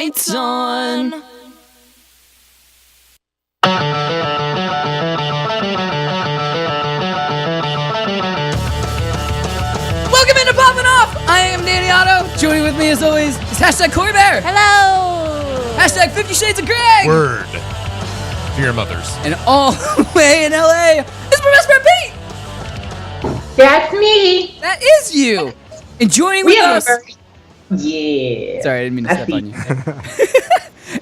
lights on. Welcome into Poppin Off. I am Danny Otto. Joining with me as always is hashtag Cori Bear. Hello. Hashtag 50 Shades of Greg. Word. To your mothers. And all the way in LA is my best friend Pete. That's me. That is you. And joining with us. Yeah. Sorry, I didn't mean to step on you.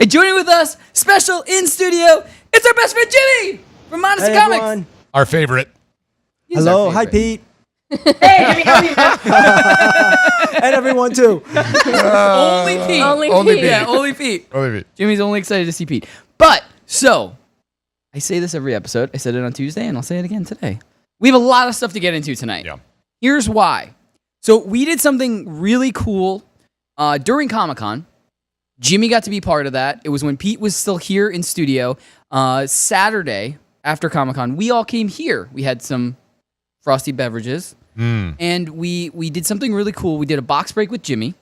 And joining with us, special in studio, it's our best friend Jimmy from Montasy Comic. Everyone. Our favorite. Hello, hi Pete, Hey, Jimmy, how are you? and everyone too. Only Pete. Only Only Pete. Pete. Yeah, only Pete. Only me. Jimmy's only excited to see Pete. But, so, I say this every episode. I said it on Tuesday, and I'll say it again today. We have a lot of stuff to get into tonight. Yeah. Here's why. So, we did something really cool during Comic-Con. Jimmy got to be part of that. It was when Pete was still here in studio. Saturday, after Comic-Con, we all came here. We had some frosty beverages. And we did something really cool. We did a box break with Jimmy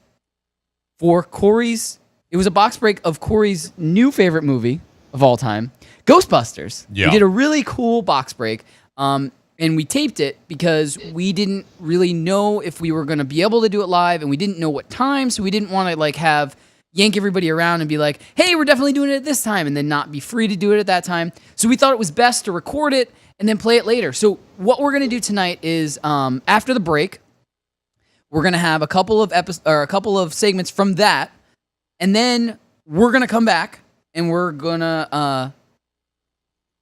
for Cori's. It was a box break of Cori's new favorite movie of all time, Ghostbusters. Yeah. We did a really cool box break, and we taped it because we didn't really know if we were going to be able to do it live, and we didn't know what time, so we didn't want to have yank everybody around and be like, "Hey, we're definitely doing it at this time," and then not be free to do it at that time. So we thought it was best to record it and then play it later. So what we're gonna do tonight is, after the break, we're gonna have a couple of segments from that, and then we're gonna come back and we're gonna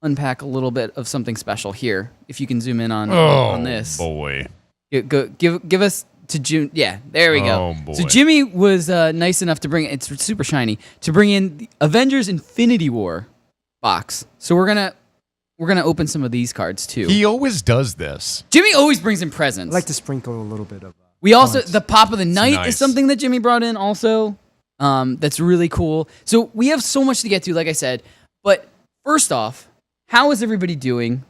unpack a little bit of something special here. If you can zoom in on this, boy. give us to June. Yeah, there we go. Oh, boy. So Jimmy was nice enough to bring it's super shiny to bring in the Avengers Infinity War box. So we're gonna open some of these cards too. He always does this. Jimmy always brings in presents. I like to sprinkle a little bit of. We also points. the pop of the night nice. is something that Jimmy brought in also. That's really cool. So we have so much to get to, like I said. But first off, how is everybody doing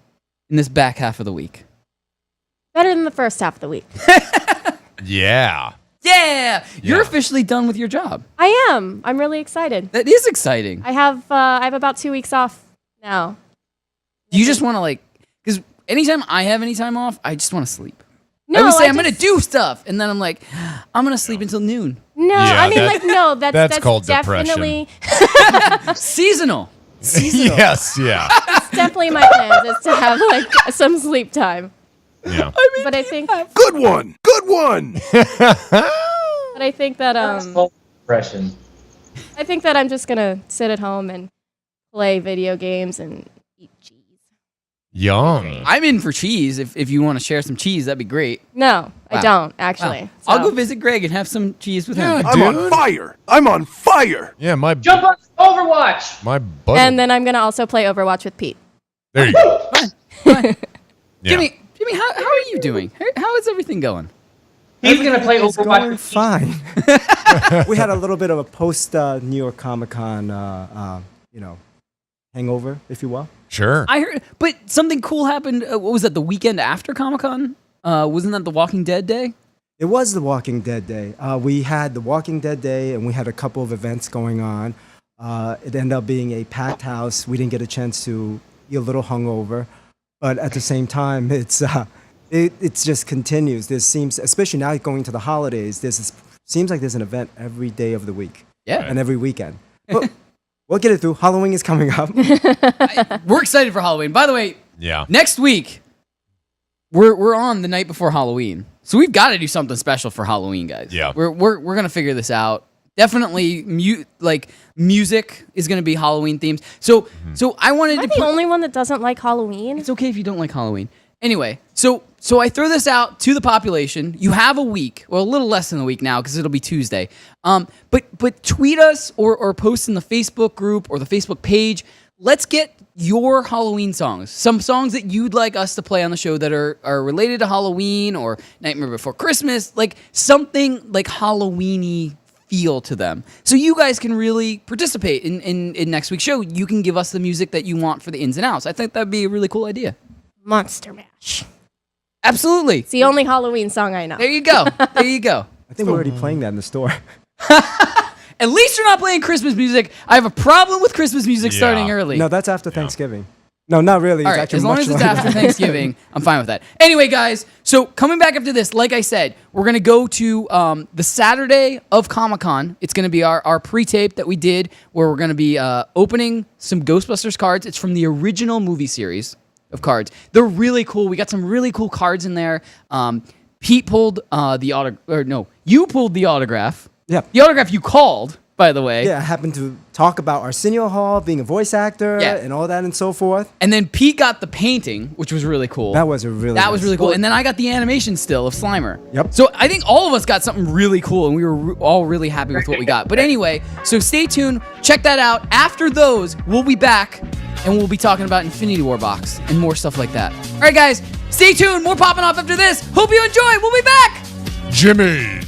in this back half of the week? Better than the first half of the week. Yeah. Yeah, you're Yeah. officially done with your job. I am. I'm really excited. That is exciting. I have about 2 weeks off now. You just want to because anytime I have any time off, I just want to sleep. No, I always say I I'm going to just- do stuff, and then I'm like, I'm going to sleep until noon. No, Yeah, I mean that- no. That's called definitely Seasonal. Yes, yeah. definitely my plans is to have some sleep time. Yeah. But I think Good one. Good one. that Impression. I think that I'm just gonna sit at home and play video games and eat cheese. Young. I'm in for cheese. If you want to share some cheese, that'd be great. No, I Wow. don't actually. Wow. I'll So- go visit Greg and have some cheese with Yeah, him. I'm on Dude. fire. I'm on fire. Yeah, my Jump on Overwatch. buddy. And then I'm gonna also play Overwatch with Pete. There you go. Fine. Yeah. Jimmy, how are you doing? How is everything going? He's gonna play It's Overwatch. going fine. We had a little bit of a post New York Comic Con, hangover, if you will. Sure. I heard, but something cool happened. What was that? The weekend after Comic-Con? Wasn't that the Walking Dead day? It was the Walking Dead Day. We had the Walking Dead Day, and we had a couple of events going on. It ended up being a packed house. We didn't get a chance to be a little hungover, but at the same time, it just continues. There seems, especially now going to the holidays, seems like there's an event every day of the week Yeah. and every weekend. But we'll get it through. Halloween is coming up. We're excited for Halloween. By the way, Yeah. next week we're on the night before Halloween, so we've got to do something special for Halloween, guys. Yeah. we're gonna figure this out. Definitely, music is gonna be Halloween themed. So I wanted Am I to the put. only one that doesn't like Halloween? It's okay if you don't like Halloween. Anyway, so I throw this out to the population. You have a week, well, a little less than a week now because it'll be Tuesday. But tweet us or post in the Facebook group or the Facebook page. Let's get your Halloween songs. Some songs that you'd like us to play on the show that are related to Halloween or Nightmare Before Christmas, like something like Halloween-y feel to them. So you guys can really participate in next week's show. You can give us the music that you want for the ins and outs. I think that'd be a really cool idea. Monster Mash. Absolutely. It's the only Halloween song I know. There you go. There you go. I think we're already playing that in the store. At least you're not playing Christmas music. I have a problem with Christmas music Yeah. starting early. No, that's after Thanksgiving. No, not really. All It's right, actually as long much as it's longer. after Thanksgiving, I'm fine with that. Anyway, guys, so coming back after this, like I said, we're going to go to the Saturday of Comic-Con. It's going to be our pre-tape that we did where we're going to be opening some Ghostbusters cards. It's from the original movie series of cards. They're really cool. We got some really cool cards in there. Pete pulled you pulled the autograph. Yeah. The autograph you called, by the way. Yeah, I happened to talk about Arsenio Hall being a voice actor Yeah. and all that and so forth. And then Pete got the painting, which was really cool. That was really cool. And then I got the animation still of Slimer. Yep. So I think all of us got something really cool, and we were all really happy with what we got. But anyway, so stay tuned. Check that out. After those, we'll be back, and we'll be talking about Infinity War box and more stuff like that. All right, guys, stay tuned. More popping off after this. Hope you enjoy. We'll be back. Jimmy.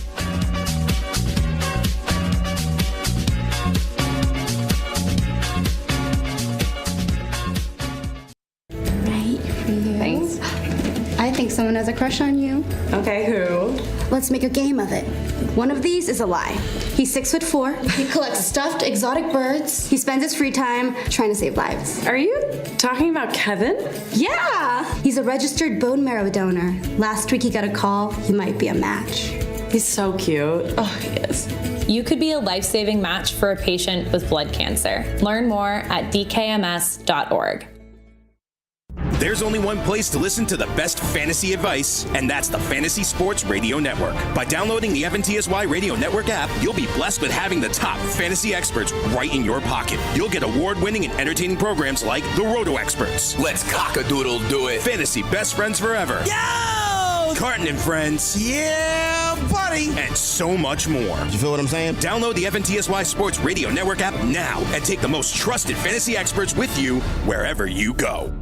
Right for you. Thanks. I think someone has a crush on you. Okay, who? Let's make a game of it. One of these is a lie. He's 6'4". He collects stuffed exotic birds. He spends his free time trying to save lives. Are you talking about Kevin? Yeah! He's a registered bone marrow donor. Last week he got a call. He might be a match. He's so cute. Oh, he is. You could be a life-saving match for a patient with blood cancer. Learn more at dkms.org. There's only one place to listen to the best fantasy advice, and that's the Fantasy Sports Radio Network. By downloading the FNTSY Radio Network app, you'll be blessed with having the top fantasy experts right in your pocket. You'll get award-winning and entertaining programs like The Roto Experts, Let's cock-a-doodle do it. Fantasy Best Friends Forever, Yo! Carton and Friends, Yeah, buddy. and so much more. You feel what I'm saying? Download the FNTSY Sports Radio Network app now and take the most trusted fantasy experts with you wherever you go.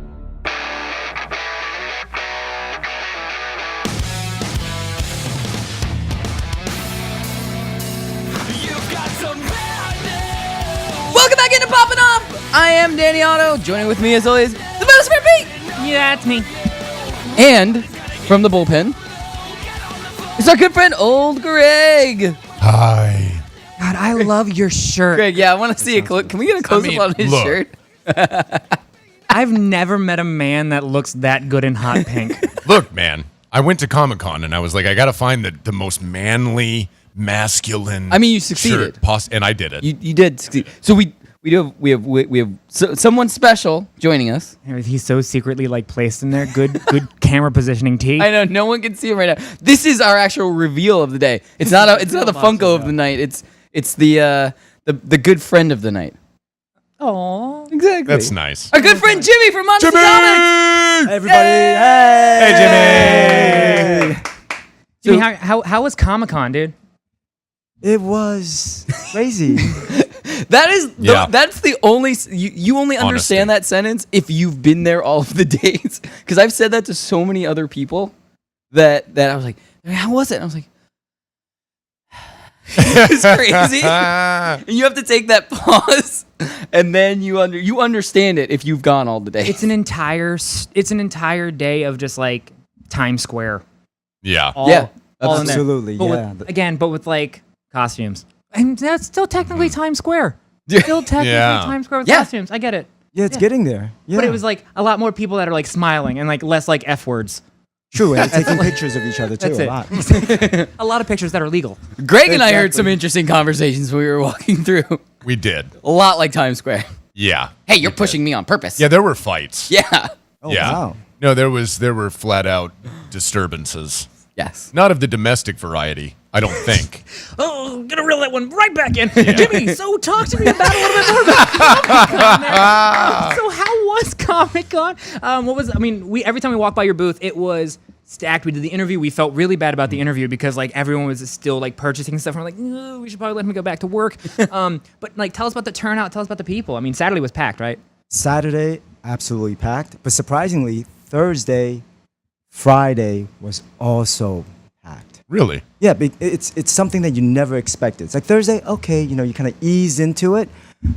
Welcome back into Poppin' Off. I am Danny Otto. Joining with me, as always, the Best Pete. Yeah, that's me. And from the bullpen, it's our good friend, Old Greg. Hi. God, I love your shirt. Greg, yeah, I want to see a clip. Can we get a close-up on his look. shirt? I've never met a man that looks that good in hot pink. Look, man, I went to Comic-Con and I was like, I got to find the most manly, masculine. I mean, you succeeded. Shirt and I did it. You did succeed. So we have someone special joining us. He's so secretly like placed in there. Good camera positioning, T. I know no one can see him right now. This is our actual reveal of the day. It's not the Funko of the night. It's the good friend of the night. Aww. Exactly. That's nice. Our good friend Jimmy from Montasy Comic. Hey, everybody. Hey. Hey, Jimmy. Jimmy, how was Comic-Con, dude? It was crazy. That is Yeah. that's the only you only understand Honesty. that sentence if you've been there all of the days. Because I've said that to so many other people that I was like, how was it? And I was like, it's crazy. And you have to take that pause, and then you understand it if you've gone all the days. It's an entire day of just like Times Square. Yeah. All, Yeah, all in there. absolutely, But yeah. but with like costumes. And that's still technically Times Square. Still technically Yeah. Times Square with Yeah. costumes. I get it. Yeah, it's getting there. Yeah. But it was like a lot more people that are like smiling and like less like F words. true, and taking pictures of each other too That's a it. lot. A lot of pictures that are legal. Greg and I heard Exactly. some interesting conversations when we were walking through. We did. A lot like Times Square. Yeah. Hey, you're pushing me on purpose. Yeah, there were fights. Yeah. Oh, Yeah. wow. No, there were flat out disturbances. Yes. Not of the domestic variety, I don't think. Oh, I'm gonna reel that one right back in. Jimmy, so talk to me about a little bit more about Comic-Con. So how was Comic-Con? Every time we walked by your booth, it was stacked. We did the interview. We felt really bad about the interview because like everyone was still like purchasing stuff. We're like, "Ugh, we should probably let him go back to work. But like, tell us about the turnout. Tell us about the people. I mean, Saturday was packed, right? Saturday, absolutely packed. But surprisingly, Thursday, Friday was also packed. Really? Yeah, it's something that you never expected. It's like Thursday, okay, you kind of ease into it.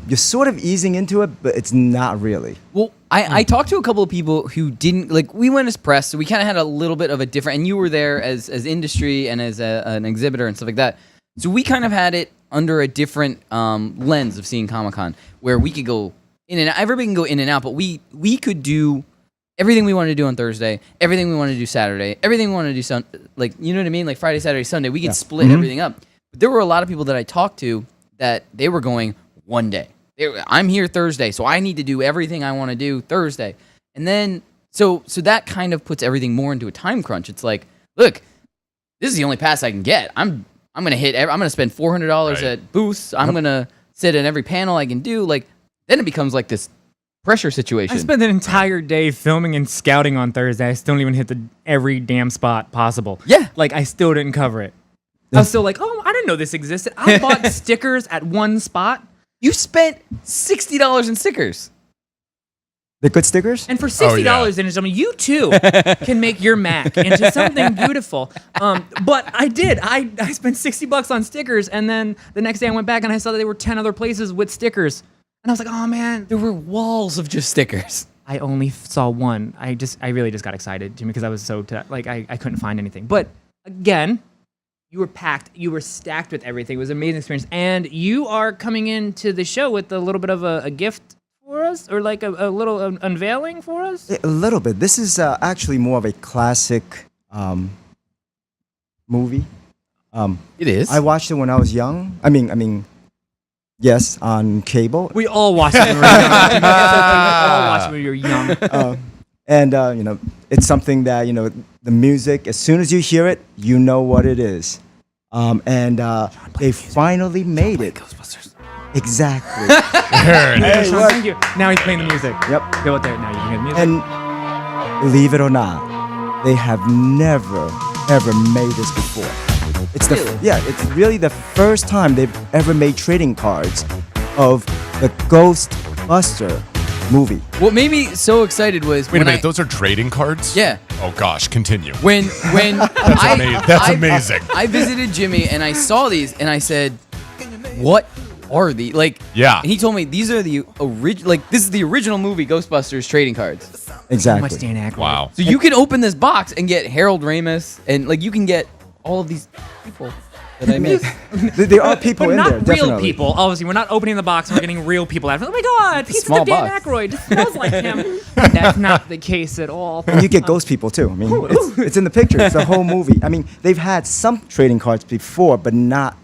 You're sort of easing into it, but it's not really. Well, I talked to a couple of people who didn't like. We went as press, so we kind of had a little bit of a different. And you were there as industry and as an exhibitor and stuff like that. So we kind of had it under a different lens of seeing Comic-Con, where we could go in and out. Everybody can go in and out, but we could do everything we wanted to do on Thursday, everything we wanted to do Saturday, everything we wanted to do like, you know what I mean? Like Friday, Saturday, Sunday. We could split everything up. But there were a lot of people that I talked to that they were going one day. I'm here Thursday, so I need to do everything I want to do Thursday. And then, so that kind of puts everything more into a time crunch. It's like, look, this is the only pass I can get. I'm gonna spend $400 at booths. I'm gonna sit in every panel I can do. Like, then it becomes like this pressure situation. I spent an entire day filming and scouting on Thursday. I still didn't even hit every damn spot possible. Yeah. Like, I still didn't cover it. I was still like, oh, I didn't know this existed. I bought stickers at one spot. You spent $60 in stickers. The good stickers? And for $60, ladies and gentlemen, you too can make your Mac into something beautiful. But I did. I spent $60 on stickers, and then the next day I went back and I saw that there were 10 other places with stickers. And I was like, oh man. There were walls of just stickers. I only saw one. I really just got excited, Jimmy, because I was so, I couldn't find anything. But again, you were packed. You were stacked with everything. It was an amazing experience. And you are coming into the show with a little bit of a gift for us, or like a little unveiling for us? A little bit. This is actually more of a classic movie. It is. I watched it when I was young. I mean, yes, on cable. We all watched it when we were young. We all watched it when we were young. And you know, it's something that, you know, the music, as soon as you hear it, you know what it is. And they finally made it. Ghostbusters. Exactly. Hey, thank you. Now he's playing the music. Yep. Go out there. Now you can hear the music. And believe it or not, they have never ever made this before. It's it's really the first time they've ever made trading cards of the Ghostbuster movie. What made me so excited was Wait a minute, those are trading cards? Yeah. Oh gosh, continue. When That's amazing. I visited Jimmy and I saw these and I said, "What are these?" Like, yeah. And he told me these are the original. Like, this is the original movie Ghostbusters trading cards. Exactly. So much Dan Aykroyd. Wow. So you can open this box and get Harold Ramis, and like you can get all of these people that I missed. There are people But in not there, real definitely. people. Obviously, we're not opening the box and we're getting real people out of it. Oh my God, pieces small of Dan box. Aykroyd. It smells like him. That's not the case at all. And you get ghost people too. I mean, it's in the picture. It's the whole movie. I mean, they've had some trading cards before, but not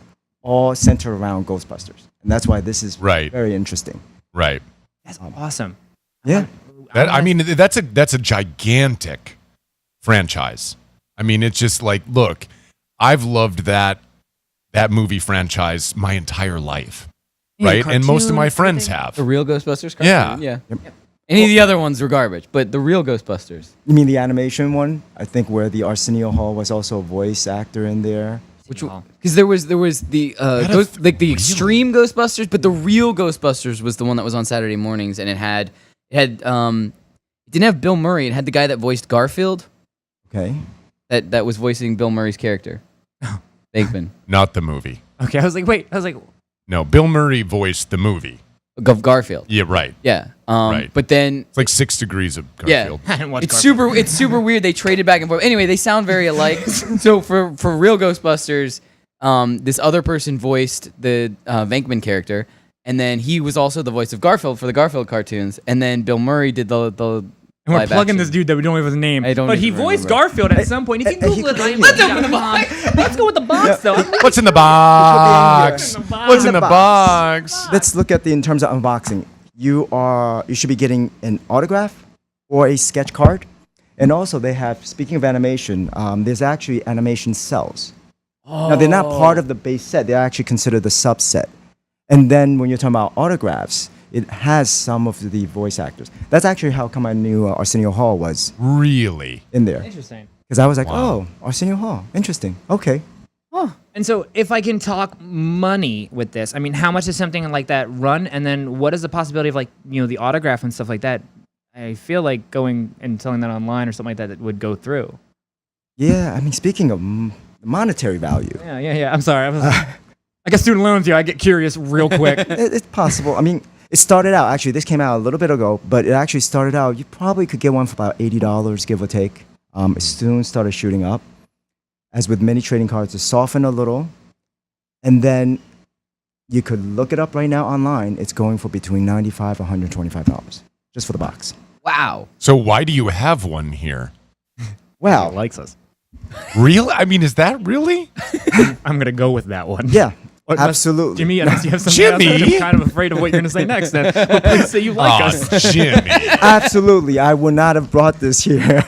all centered around Ghostbusters. And that's why this is very interesting. Right. That's awesome. Yeah. I mean, that's a gigantic franchise. I mean, it's just like, look, I've loved that movie franchise my entire life, right? And most of my friends have. The real Ghostbusters Yeah. cartoon? Yeah. Yep. Any of the other ones were garbage, but the real Ghostbusters. You mean the animation one? I think where the Arsenio Hall was also a voice actor in there. Which one? Because there was the the extreme Ghostbusters, but the real Ghostbusters was the one that was on Saturday mornings, and it didn't have Bill Murray. It had the guy that voiced Garfield. Okay. That was voicing Bill Murray's character. Bankman. Not the movie. Okay, I was like, No, Bill Murray voiced the movie. Of Garfield. Yeah, right. Yeah. Right. But then it's like 6 degrees of Garfield. I didn't watch it's Garfield. it's super weird. They traded back and forth. Anyway, they sound very alike. So for real Ghostbusters, this other person voiced the Venkman character, and then he was also the voice of Garfield for the Garfield cartoons, and then Bill Murray did the and we're live plugging action. this dude that we don't know his name. I don't But he even voiced remember. Garfield at some point. If you Google it, Let's open the box. Let's go with the box, though. What's in the box? What's in the box? What's in the box? Let's look at in terms of unboxing. You should be getting an autograph or a sketch card. And also they have, speaking of animation, there's actually animation cells. Now they're not part of the base set, they're actually considered the subset. And then when you're talking about autographs, it has some of the voice actors. That's actually how come I knew Arsenio Hall was Really? in there. Interesting. Because I was like, Wow. oh, Arsenio Hall, interesting. Okay. And so if I can talk money with this, I mean, how much does something like that run? And then what is the possibility of, like, you know, the autograph and stuff like that? I feel like going and selling that online or something like that, that would go through. Yeah, I mean, speaking of monetary value. Yeah. I'm sorry. I got student loans here. I get curious real quick. It's possible. I mean, it started out, actually, this came out a little bit ago, but it actually started out, you probably could get one for about $80, give or take. It soon started shooting up. As with many trading cards, it softened a little. And then You could look it up right now online. It's going for between $95 and $125 just for the box. Wow. So why do you have one here? Well, Likes us. Really? I mean, is that really? I'm gonna go with that one. yeah, What, absolutely. Jimmy, unless you have something else, Jimmy? I'm kind of afraid of what you're gonna say next. Then, but please say you like us. Jimmy. Absolutely. I would not have brought this here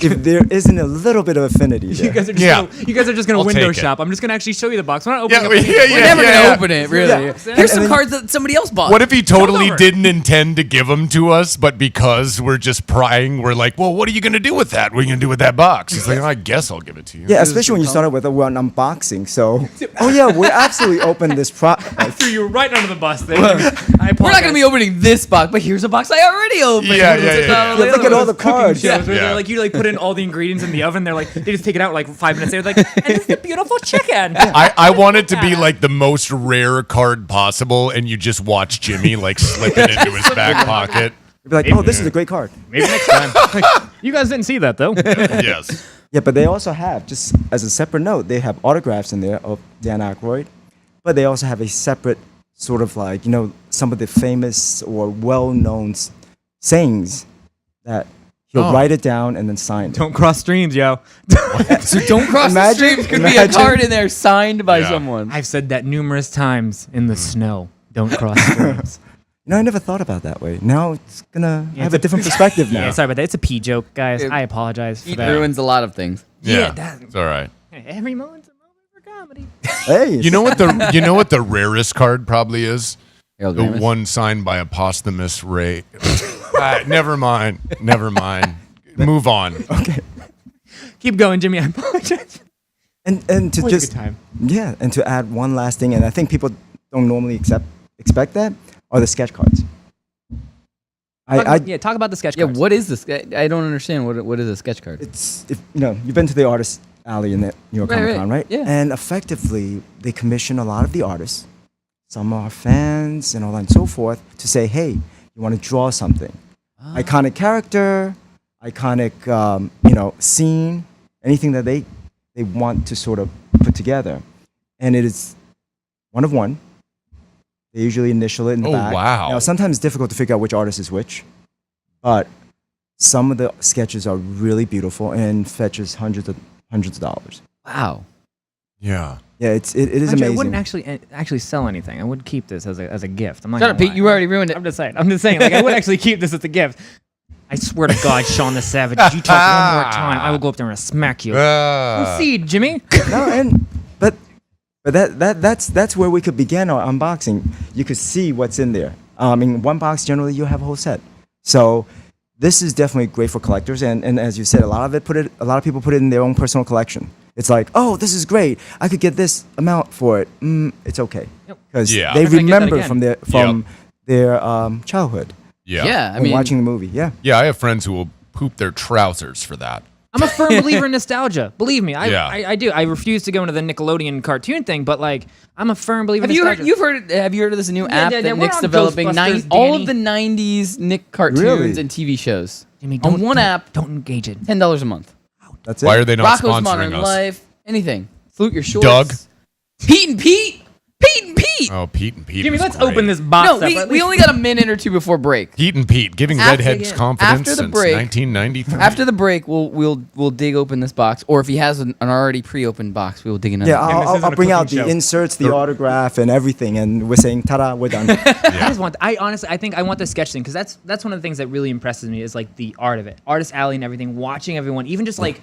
if there isn't a little bit of affinity there. You guys are just Yeah. gonna, you guys are just gonna I'll window take it. shop. I'm just gonna actually show you the box. We're not opening Yeah, up anything. We're never gonna open it, really. Yeah. Here's some And then- cards that somebody else bought. What if he totally over. didn't intend to give them to us, but because we're just prying, we're like, well, what are you going to do with that? What are you going to do with that box? He's like, I guess I'll give it to you. Yeah, especially when you started with an unboxing. So, oh yeah, we absolutely opened this I threw you right under the bus there. I We're not apologize. gonna be opening this box, but here's a box I already opened. Yeah, Let's yeah, take yeah, out yeah. the Look other at all ones. the cards. shows where Yeah. they're like, you like put in all the ingredients in the oven. They're like, they just take it out like 5 minutes later. Like, and this is a beautiful chicken. I want it to be like the most rare card possible, and you just watch Jimmy like slip it into his back pocket. You'd be like, oh, this is a great card. Maybe next time. Like, you guys didn't see that though. Yes. Yeah, but they also have, just as a separate note, they have autographs in there of Dan Aykroyd, but they also have a separate sort of like, you know, some of the famous or well-known sayings that he'll write it down and then sign it. Don't cross streams, yo. So don't cross Imagine- the streams. Could be a imagine- card in there signed by Yeah. someone. I've said that numerous times in the snow. Don't cross streams. You know, I never thought about that way. Now it's gonna Yeah, have it's a different perspective now. Yeah, sorry about that. It's a pee joke, guys. It- I apologize for It that. ruins a lot of things. Yeah, that- it's all right. Hey, every moment's a moment for comedy. Hey, You know what the rarest card probably is? Harold The Ramis. one signed by a posthumous Ray. Never mind. Never mind. Move on. Keep going, Jimmy. I apologize. and to Always a just good time. yeah, and to add one last thing, and I think people don't normally expect that, are the sketch cards. Talk about the sketch Yeah, cards. what is this? I don't understand. What is a sketch card? It's if you know you've been to the artist alley in the New York Right, Comic Con, right. right? Yeah. And effectively, they commission a lot of the artists. Some are fans and all that and so forth to say, hey, you want to draw something, iconic character, iconic scene, anything that they want to sort of put together, and it is one of one. They usually initial it in the Oh, back. wow. Now, sometimes it's difficult to figure out which artist is which, but some of the sketches are really beautiful and fetches hundreds of dollars. Wow. Yeah. Yeah, it is Actually, amazing. I wouldn't actually sell anything. I would keep this as a gift. I'm not Shut gonna up, Pete. lie. You already ruined it. I'm just saying. Like I would actually keep this as a gift. I swear to God, Sean the Savage, if you talk one more time, I will go up there and smack you. Proceed, Jimmy. No, but that's where we could begin our unboxing. You could see what's in there. In one box, generally you have a whole set. So this is definitely great for collectors, and as you said, a lot of people put it in their own personal collection. It's like, oh, this is great. I could get this amount for it. It's okay because Yeah. they Never gonna get that remember again. from their childhood Yeah. Yeah, I and mean, watching the movie. Yeah. Yeah, I have friends who will poop their trousers for that. I'm a firm believer in nostalgia. Believe me, Yeah. I do. I refuse to go into the Nickelodeon cartoon thing, but like, I'm a firm believer have in you nostalgia. have you heard of this new app yeah, that we're Nick's on developing? Ghostbusters, All of Danny. the '90s Nick cartoons Really? and TV shows Jimmy, on one app. Don't engage it. $10 a month. That's it. Why are they not Rocco's sponsoring Modern us? Life. Anything. Salute your shorts. Doug? Pete and Pete. Pete and Pete. Oh, Pete and Pete. Jimmy, was let's great. open this box No, up. we, At we least- only got a minute or two before break. Pete and Pete, giving After- redheads confidence after the since break- 1993. After the break, we'll dig open this box, or if he has an already pre-opened box, we will dig another. Yeah, this I'll isn't a bring out cooking the show. inserts, the autograph, and everything, and we're saying, ta-da, we're done. I honestly, I think I want the sketch thing because that's one of the things that really impresses me is like the art of it, artist alley and everything. Watching everyone, even just like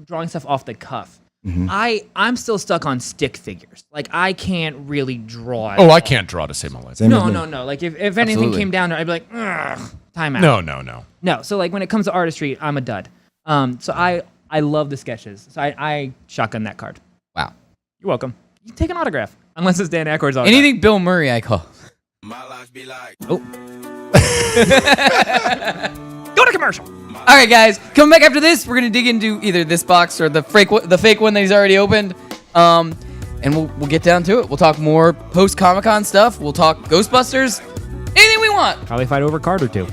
drawing stuff off the cuff. I'm still stuck on stick figures. Like I can't really draw. At Oh, all. I can't draw to save my life. Same with me. No. Like if anything Absolutely. came down there, I'd be like, ugh, time out. No. So like when it comes to artistry, I'm a dud. So I love the sketches. So I shotgun that card. Wow. You're welcome. You take an autograph, unless it's Dan Aykroyd's autograph. Anything Bill Murray, I call. My life be like. Go to commercial. All right, guys, coming back after this, we're gonna dig into either this box or the fake one that he's already opened, and we'll get down to it. We'll talk more post Comic-Con stuff. We'll talk Ghostbusters, anything we want. Probably fight over a card or two.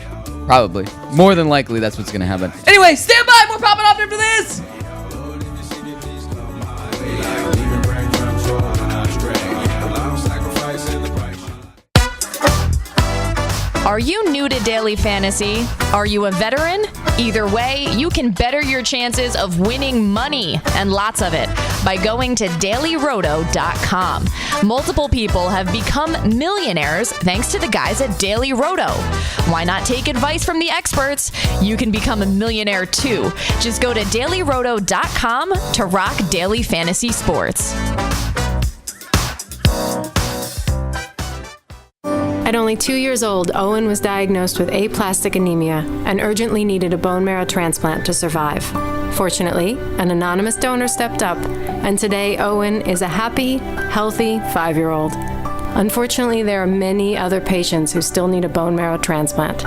Probably, more than likely, that's what's gonna happen. Anyway, stand by. More popping off after this. Leaving breadcrumbs rolling astray. Alongside Are you new to daily fantasy? Are you a veteran? Either way, you can better your chances of winning money, and lots of it, by going to dailyroto.com. Multiple people have become millionaires thanks to the guys at Daily Roto. Why not take advice from the experts? You can become a millionaire too. Just go to dailyroto.com to rock daily fantasy sports. At only 2 years old, Owen was diagnosed with aplastic anemia and urgently needed a bone marrow transplant to survive. Fortunately, an anonymous donor stepped up, and today Owen is a happy, healthy 5-year-old. Unfortunately, there are many other patients who still need a bone marrow transplant.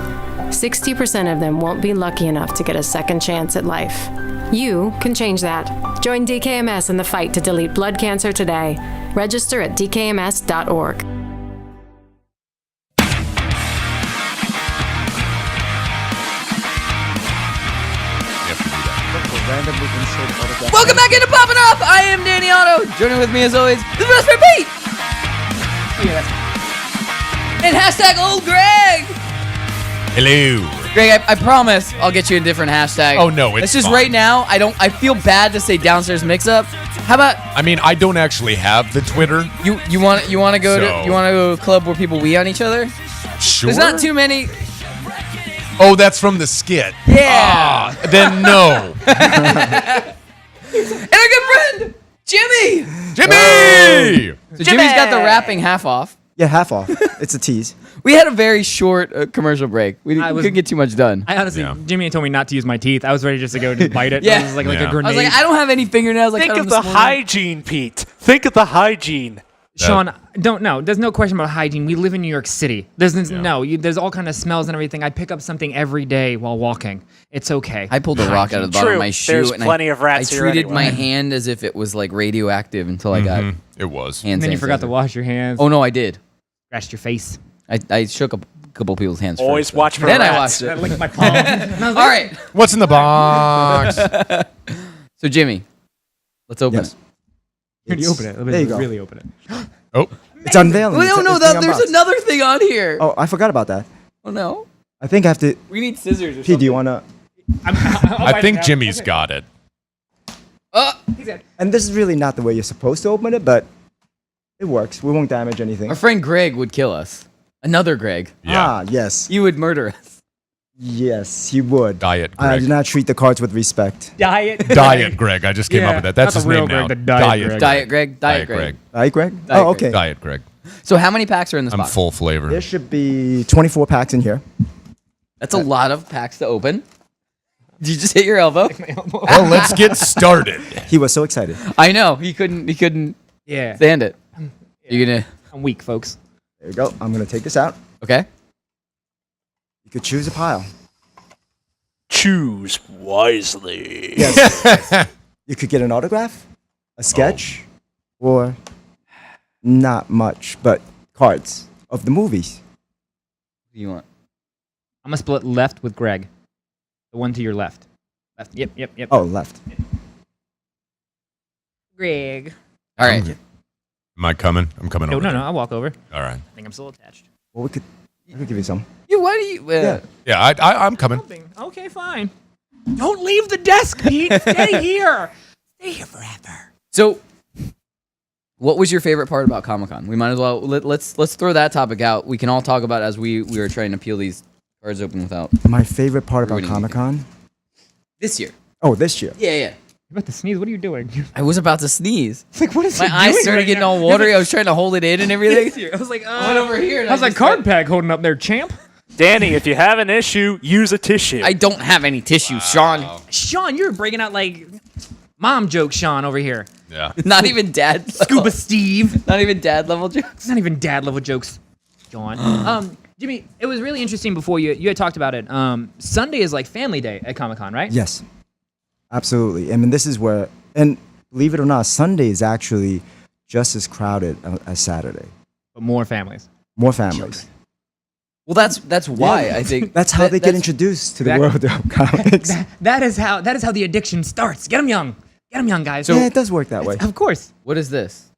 60% of them won't be lucky enough to get a second chance at life. You can change that. Join DKMS in the fight to delete blood cancer today. Register at dkms.org. Welcome back into Poppin Off. I am Danny Otto. Joining with me as always, the best friend Pete. And hashtag old Greg. Hello. Greg, I promise I'll get you a different hashtag. Oh, no, it's just fine. right now. I feel bad to say downstairs mix up. How about I mean, I don't actually have the Twitter. you want to go So- to a club where people wee on each other? Sure. There's not too many. Oh, that's from the skit. Yeah. Then no. And our good friend Jimmy. Jimmy! So Jimmy's got the wrapping half off. Yeah, half off. It's a tease. We had a very short commercial break. We couldn't get too much done. I honestly, Jimmy told me not to use my teeth. I was ready just to go and bite it. Yeah. It was like a I grenade. was like, I don't have any fingernails. I Think cut of them the this morning. hygiene, Pete. Think of the hygiene. Sean, don't know. There's no question about hygiene. We live in New York City. There's there's all kind of smells and everything. I pick up something every day while walking. It's okay. I pulled a rock out of the bottom of my shoe. There's and plenty of rats I here treated anyway. my hand as if it was like radioactive until I got It was. hand And then you sanitizer. forgot to wash your hands. Oh no, I did. Scratched your face. I shook a couple people's hands. Always first, watch for Then I rats. washed it. I licked my palm. And I was All like, right. What's in the box? So Jimmy, let's open Yes. it. Can you open it? There you go. Really open it. Oh. It's unveiling. Well, no, It's being there's unboxed. another thing on here. Oh, I forgot about that. Oh no. I think I have to. We need scissors or Pete, something. do you want to? I think Jimmy's got it. And this is really not the way you're supposed to open it, but it works. We won't damage anything. Our friend Greg would kill us. Another Greg. Ah, yes. You would murder us. Yes, he would. Diet I Greg. do not treat the cards with respect. Diet. Diet Greg. I just came up with that. That's not his the real name Greg, now. the Diet Greg. Diet Greg. Diet Greg. Right, Greg? Diet Oh, Greg. okay. Diet Greg. So how many packs are in this I'm box? full flavor. There should be 24 packs in here. That's a lot of packs to open. Did you just hit your elbow? Well, let's get started. He was so excited. I know. He couldn't Yeah. stand it. You're gonna I'm weak, folks. There you go. I'm going to take this out. okay? You could choose a pile. Choose wisely. Yes. You could get an autograph, a sketch, or not much, but cards of the movies. What do you want? I'm gonna split left with Greg. The one to your left. Left. Yep. Oh, left. Greg. All right. Am I coming? I'm coming No, over. no. I'll walk over. All right. I think I'm still attached. Well, I could give you some. You why do you? Yeah. Yeah, I'm coming. Okay, fine. Don't leave the desk, Pete. Stay here. Stay here forever. So, what was your favorite part about Comic-Con? We might as well let's throw that topic out. We can all talk about it as we were trying to peel these cards open without My favorite part about Ruining Comic-Con? this year. Oh, this year. Yeah. You're about to sneeze. What are you doing? I was about to sneeze. It's like, what is My he eyes doing started right getting now? all watery. I was trying to hold it in and everything. I was like, I went over here. And how's I that just card went- pack holding up there, champ? Danny, if you have an issue, use a tissue. I don't have any tissue, Sean. Sean, you're breaking out like mom jokes, Sean, over here. Yeah. Not even dad. Scuba Steve. Not even dad level jokes. Not even dad level jokes, Sean. Jimmy, it was really interesting before you had talked about it. Sunday is like family day at Comic-Con, right? Yes. Absolutely. I mean, this is where, and believe it or not, Sunday is actually just as crowded as Saturday. But more families. More families. Well, that's why I think That's how they get introduced to the world of comics. That is how the addiction starts. Get them young. Get them young, guys. Yeah, it does work that way. Of course. What is this?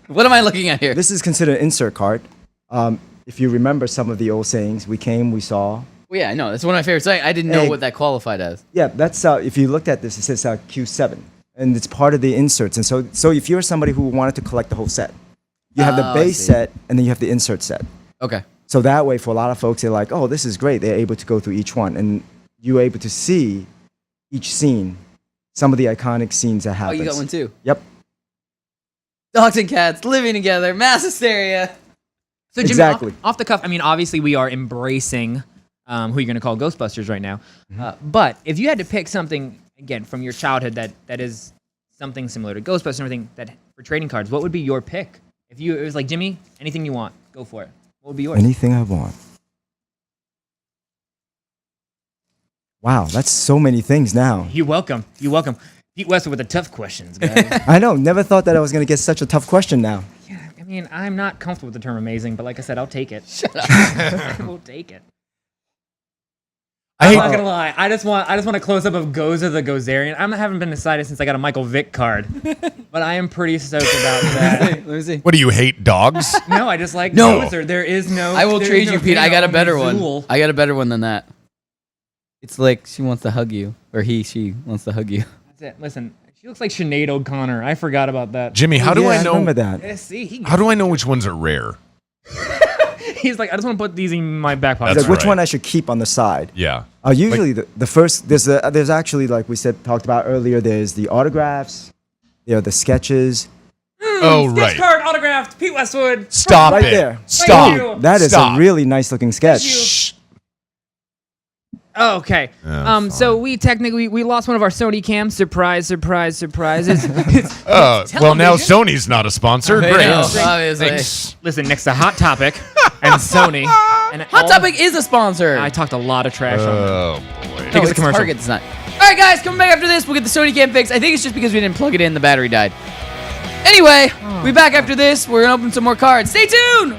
What am I looking at here? This is considered an insert card. if you remember some of the old sayings, we came, we saw. Well, yeah, I know. That's one of my favorite sayings. I didn't know what that qualified as. Yeah, that's if you looked at this, it says Q7, and it's part of the inserts. And so if you're somebody who wanted to collect the whole set, you have the base set, and then you have the insert set. Okay. So that way, for a lot of folks, they're like, oh, this is great. They're able to go through each one, and you're able to see each scene, some of the iconic scenes that happen. Oh, you got one too? Yep. Dogs and cats living together, mass hysteria. So Jimmy, Exactly. off the cuff, I mean, obviously we are embracing who you're going to call Ghostbusters right now. But if you had to pick something, again, from your childhood that is something similar to Ghostbusters and everything that for trading cards, what would be your pick? If it was like, Jimmy, anything you want, go for it. What would be yours? Anything I want. Wow, that's so many things now. You're welcome. You're welcome. Pete Westwood with the tough questions, guys. I know. Never thought that I was going to get such a tough question now. Yeah, I mean, I'm not comfortable with the term amazing, but like I said, I'll take it. Shut up. We'll take it. I I'm hate- not gonna lie. I just want a close up of Gozer the Gozerian. I haven't been decided since I got a Michael Vick card, but I am pretty stoked about that. Let me see. What do you hate, dogs? No, I just like No. Gozer. There is no. I will there's trade no you, Pete. I got a Pino better Azul. one. I got a better one than that. It's like she wants to hug you, or she wants to hug you. That's it. Listen, she looks like Sinead O'Connor. I forgot about that. Jimmy, how do Yeah, I know? remember that. Yeah, see, How do I know which ones are rare? he's like, I just want to put these in my back pocket. He's That's like, which right. one I should keep on the side? Yeah. Usually the first, there's actually, like we talked about earlier, there's the autographs, the sketches. Oh, Sketch right. card autographed. Pete Westwood. Stop Right it. there. Stop. Thank you. That is Stop. a really nice looking sketch. Shh. Oh, okay. Oh, so we technically we lost one of our Sony cams. Surprise, surprise, surprise. It's Well, now Sony's not a sponsor. I Great. know, obviously. Thanks. listen, next to Hot Topic and Sony. And Hot Topic is a sponsor. I talked a lot of trash on them. Oh, boy. No, Take us a it's commercial. Target, it's not. All right, guys, coming back after this. We'll get the Sony cam fixed. I think it's just because we didn't plug it in. The battery died. Anyway, we'll be back after this. We're going to open some more cards. Stay tuned.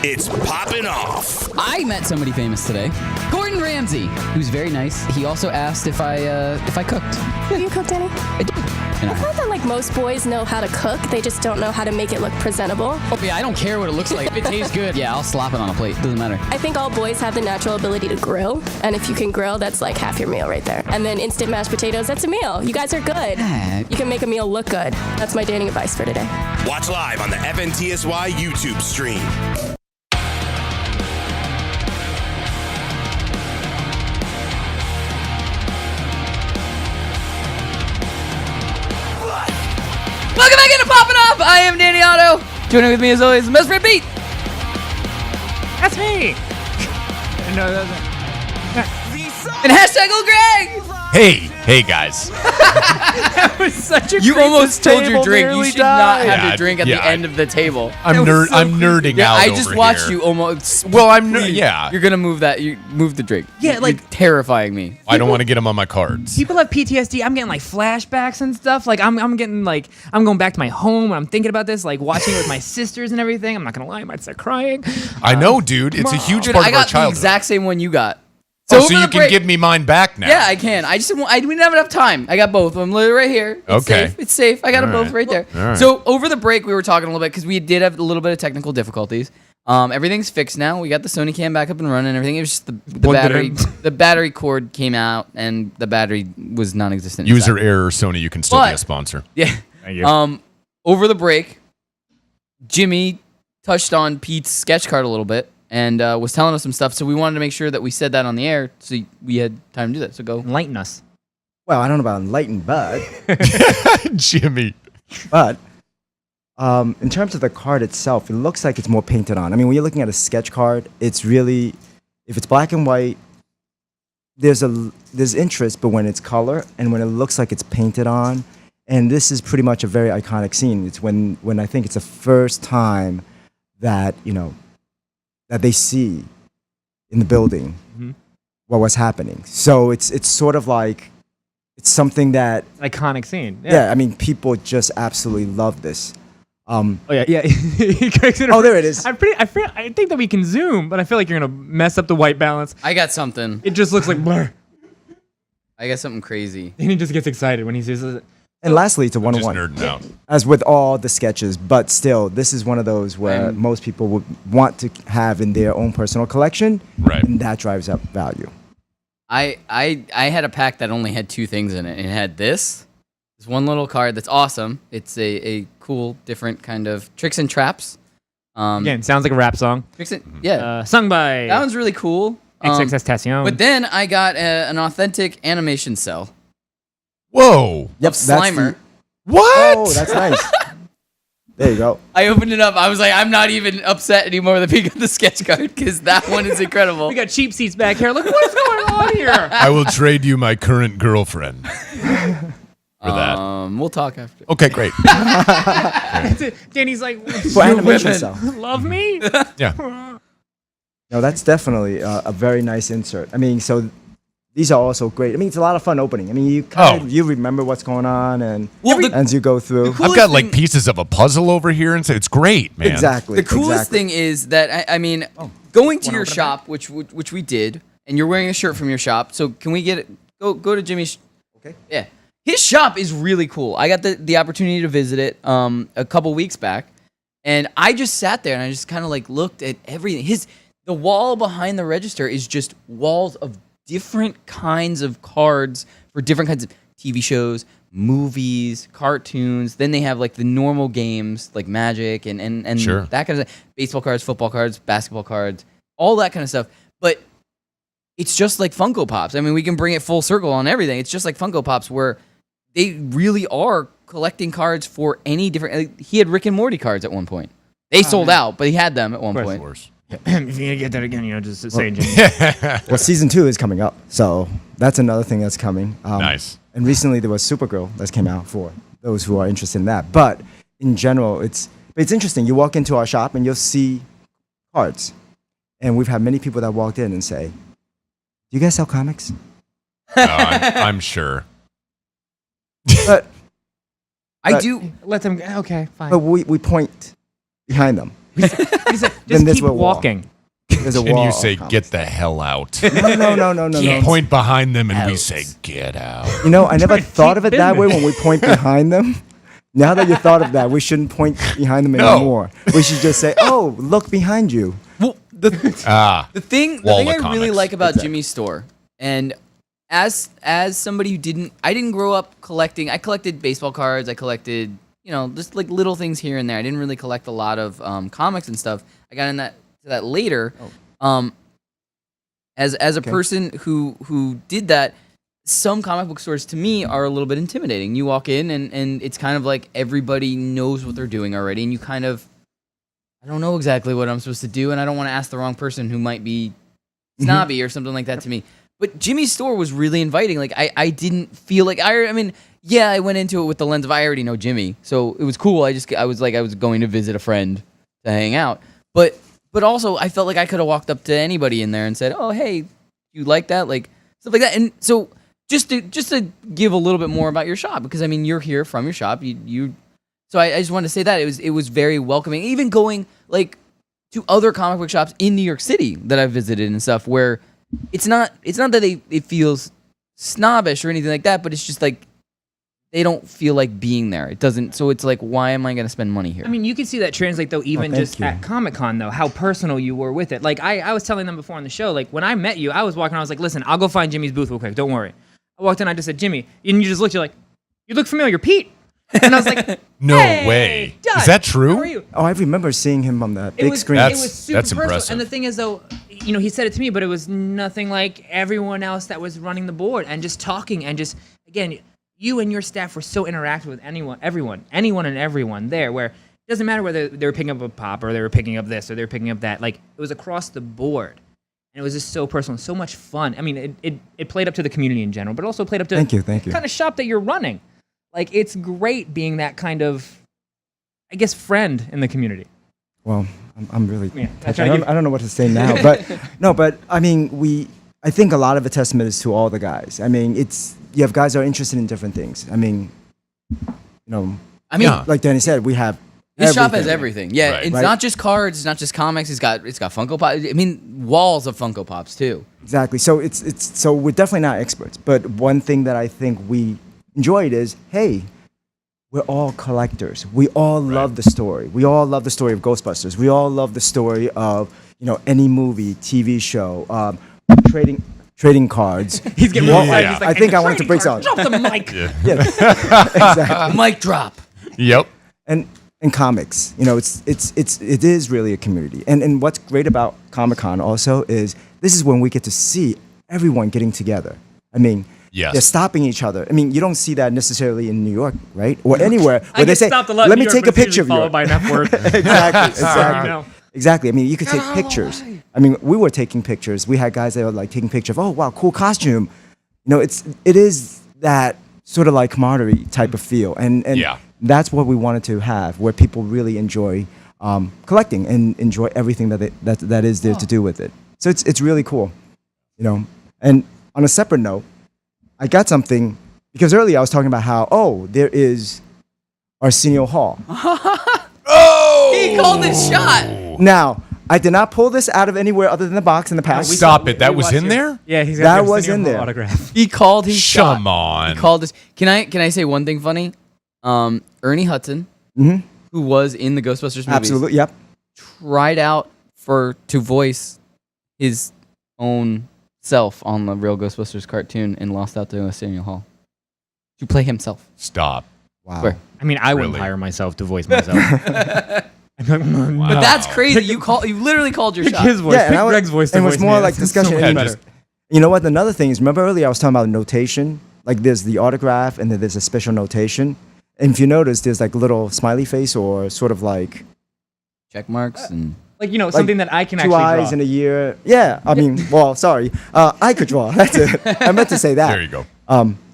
It's Poppin' Off. I met somebody famous today. Gordon Ramsay, who's very nice. He also asked if I cooked. You cooked any? I did. And I thought that like most boys know how to cook, they just don't know how to make it look presentable. Oh, yeah, I don't care what it looks like. If it tastes good, yeah, I'll slap it on a plate. Doesn't matter. I think all boys have the natural ability to grill, and if you can grill, that's like half your meal right there. And then instant mashed potatoes, that's a meal. You guys are good. You can make a meal look good. That's my dating advice for today. Watch live on the FNTSY YouTube stream. Welcome back into Poppin' Off. I am Danny Otto. Joining with me as always, Best Friend Pete. That's me. No, that's And hashtag Old Greg. Hey, guys. that was such a You creep. almost This told your table drink. You nearly should not died. have Yeah, to drink at yeah, the end of the table. I'm was so nerding Yeah, out I just over watched here. you almost. Well, Please, yeah. You're gonna move that. You move the drink. Yeah, You're like- terrifying me. I don't want to get them on my cards. People have PTSD. I'm getting like flashbacks and stuff. Like I'm getting like I'm going back to my home and I'm thinking about this, like watching it with my sisters and everything. I'm not gonna lie, I might start crying. I know, dude. It's a huge Dude, part I of our got the childhood. exact same one you got. So over you the can break- give me mine back now. Yeah, I can. I just we didn't have enough time. I got both of them literally right here. It's Okay. safe. It's safe. I got them All both right. right there. All right. So over the break, we were talking a little bit because we did have a little bit of technical difficulties. Everything's fixed now. We got the Sony cam back up and running. Everything. It was just the Plugged it battery. in. The battery cord came out and the battery was non-existent. User inside. error, Sony. You can still be But- a sponsor. Yeah. Thank you. Over the break, Jimmy touched on Pete's sketch card a little bit and was telling us some stuff. So we wanted to make sure that we said that on the air, so we had time to do that. So go. Enlighten us. Well, I don't know about enlightened, but Jimmy. in terms of the card itself, it looks like it's more painted on. I mean, when you're looking at a sketch card, it's really, if it's black and white, there's interest, but when it's color and when it looks like it's painted on, and this is pretty much a very iconic scene. It's when I think it's the first time that that they see in the building what was happening. So it's sort of like it's something that Iconic scene. yeah, I mean, people just absolutely love this. Oh yeah. He corrects it. Oh, there it is. I think that we can zoom, but I feel like you're gonna mess up the white balance. I got something. It just looks like blur. I got something crazy. And he just gets excited when he sees it. And lastly, it's a I'm just one-on-one. nerding out. As with all the sketches, but still, this is one of those where most people would want to have in their own personal collection, right? And that drives up value. I had a pack that only had 2 things in it. It had this one little card that's awesome. It's a cool, different kind of Tricks and Traps. Again, sounds like a rap song. Sung by... That one's really cool. XXXTentacion. But then I got an authentic animation cell. Whoa. Yep, Slimer. What? Oh, that's nice. There you go. I opened it up. I was like, I'm not even upset anymore that we got the sketch card because that one is incredible. We got cheap seats back here. Look what's going on here. I will trade you my current girlfriend for that. We'll talk after. Okay, great. Danny's like, For animation cell. love me? Yeah. No, that's definitely a very nice insert. I mean, so these are also great. I mean, it's a lot of fun opening. I mean, you remember what's going on, and as you go through. I've got like pieces of a puzzle over here, and so it's great, man. Exactly. The coolest thing is that I mean, going to your shop, which we did, and you're wearing a shirt from your shop. So can we get it? Go to Jimmy's. Okay. Yeah, his shop is really cool. I got the opportunity to visit it a couple weeks back, and I just sat there and I just kind of like looked at everything. The wall behind the register is just walls of different kinds of cards for different kinds of TV shows, movies, cartoons. Then they have like the normal games like Magic and Sure. that kind of stuff. Baseball cards, football cards, basketball cards, all that kind of stuff. But it's just like Funko Pops. I mean, we can bring it full circle on everything. It's just like Funko Pops where they really are collecting cards for any different... He had Rick and Morty cards at one point. They sold out, but he had them at one point. If you're going to get that again, just say Jimmy. Well, season 2 is coming up, so that's another thing that's coming. Nice. And recently there was Supergirl that came out for those who are interested in that. But in general, it's interesting. You walk into our shop and you'll see cards, and we've had many people that walked in and say, "Do you guys sell comics?" I'm sure. But I do. Let them... Okay, fine. But we point behind them. Just Then there's keep a wall. walking. There's a And wall. you say, "Get the hell out." No. You point behind them and we say, "Get out." You know, I never thought of it that way when we point behind them. Now that you thought of that, we shouldn't point behind them anymore. We should just say, "Oh, look behind you." Well, the thing Wall I of really comics. like about Jimmy's store, and as somebody who I didn't grow up collecting. I collected baseball cards. I collected, just like little things here and there. I didn't really collect a lot of comics and stuff. I got in to that later. As a person who did that, some comic book stores to me are a little bit intimidating. You walk in and it's kind of like everybody knows what they're doing already, and you kind of, I don't know exactly what I'm supposed to do, and I don't want to ask the wrong person who might be snobby or something like that to me. But Jimmy's store was really inviting. Like I didn't feel like I mean, yeah, I went into it with the lens of I already know Jimmy, so it was cool. I was like I was going to visit a friend to hang out, but also I felt like I could have walked up to anybody in there and said, "Oh, hey, you like that?" Like stuff like that. And so just to give a little bit more about your shop, because I mean you're here from your shop. So I just wanted to say that it was very welcoming. Even going like to other comic book shops in New York City that I've visited and stuff, where it's not that it feels snobbish or anything like that, but it's just like they don't feel like being there. It doesn't. So it's like, why am I going to spend money here? I mean, you can see that translate though, even just at Comic-Con though, how personal you were with it. Like I was telling them before on the show, like when I met you, I was walking, I was like, "Listen, I'll go find Jimmy's booth real quick. Don't worry." I walked in, I just said, "Jimmy," and you just looked, you're like, "You look familiar, Pete." And I was like, No "Hey, way. Doug, Is that true? How are you?" Oh, I remember seeing him on the big screen. It was super That's personal. impressive. And the thing is, though, he said it to me, but it was nothing like everyone else that was running the board and just talking and just, again, you and your staff were so interactive with anyone and everyone there, where it doesn't matter whether they were picking up a pop or they were picking up this or they were picking up that. Like, it was across the board. And it was just so personal, so much fun. I mean, it played up to the community in general, but also played up to Thank you. the kind of shop that you're running. Like, it's great being that kind of, I guess, friend in the community. Well, I'm really... Yeah, I don't know what to say now, but I mean, I think a lot of a testament is to all the guys. I mean, you have guys that are interested in different things. I mean, like Danny said, we have His shop has everything. Yeah, Right. it's not just cards. It's not just comics. It's got Funko Pops. I mean, walls of Funko Pops too. Exactly. So so we're definitely not experts, but one thing that I think we enjoyed is, hey, we're all collectors. We all love the story. We all love the story of Ghostbusters. We all love the story of any movie, TV show, trading cards. He's getting real excited. He's like, I think I wanted to break something. Drop the mic. Exactly. Mic drop. Yep. And comics, it is really a community. And what's great about Comic-Con also is this is when we get to see everyone getting together. I mean, yes. They're stopping each other. I mean, you don't see that necessarily in New York, right? Or anywhere where they say, "Let me take a picture of you." Followed by enough work. Exactly. Exactly. I mean, you could take pictures. I mean, we were taking pictures. We had guys that were like taking pictures of, "Oh, wow, cool costume." It is that sort of like camaraderie type of feel, and that's what we wanted to have, where people really enjoy collecting and enjoy everything that is there to do with it. So it's really cool, And on a separate note, I got something because earlier I was talking about how there is Arsenio Hall. He called it shot. Now, I did not pull this out of anywhere other than the box in the past. Stop it. That was in there? Yeah, he's got that the was in there. Autograph. He called his shot. Come on. He called his. Can I say one thing funny? Ernie Hudson, who was in the Ghostbusters movies, Absolutely, yep. tried out to voice his own self on the real Ghostbusters cartoon and lost out to Arsenio Hall to play himself. Stop. Wow. Swear. I mean, I wouldn't Really? hire myself to voice myself. But that's crazy. You literally called your shot. His voice. Yeah, Pick and Greg's voice to and it was voice more me. like That's discussion. so and much better. you know what? Another thing is, remember earlier I was talking about notation? Like there's the autograph and then there's a special notation. And if you notice, there's like little smiley face or sort of like check marks and Like, something that I can 2 actually eyes draw. in a year. Yeah, I mean, well, sorry. I could draw. That's it. I meant to say that. There you go.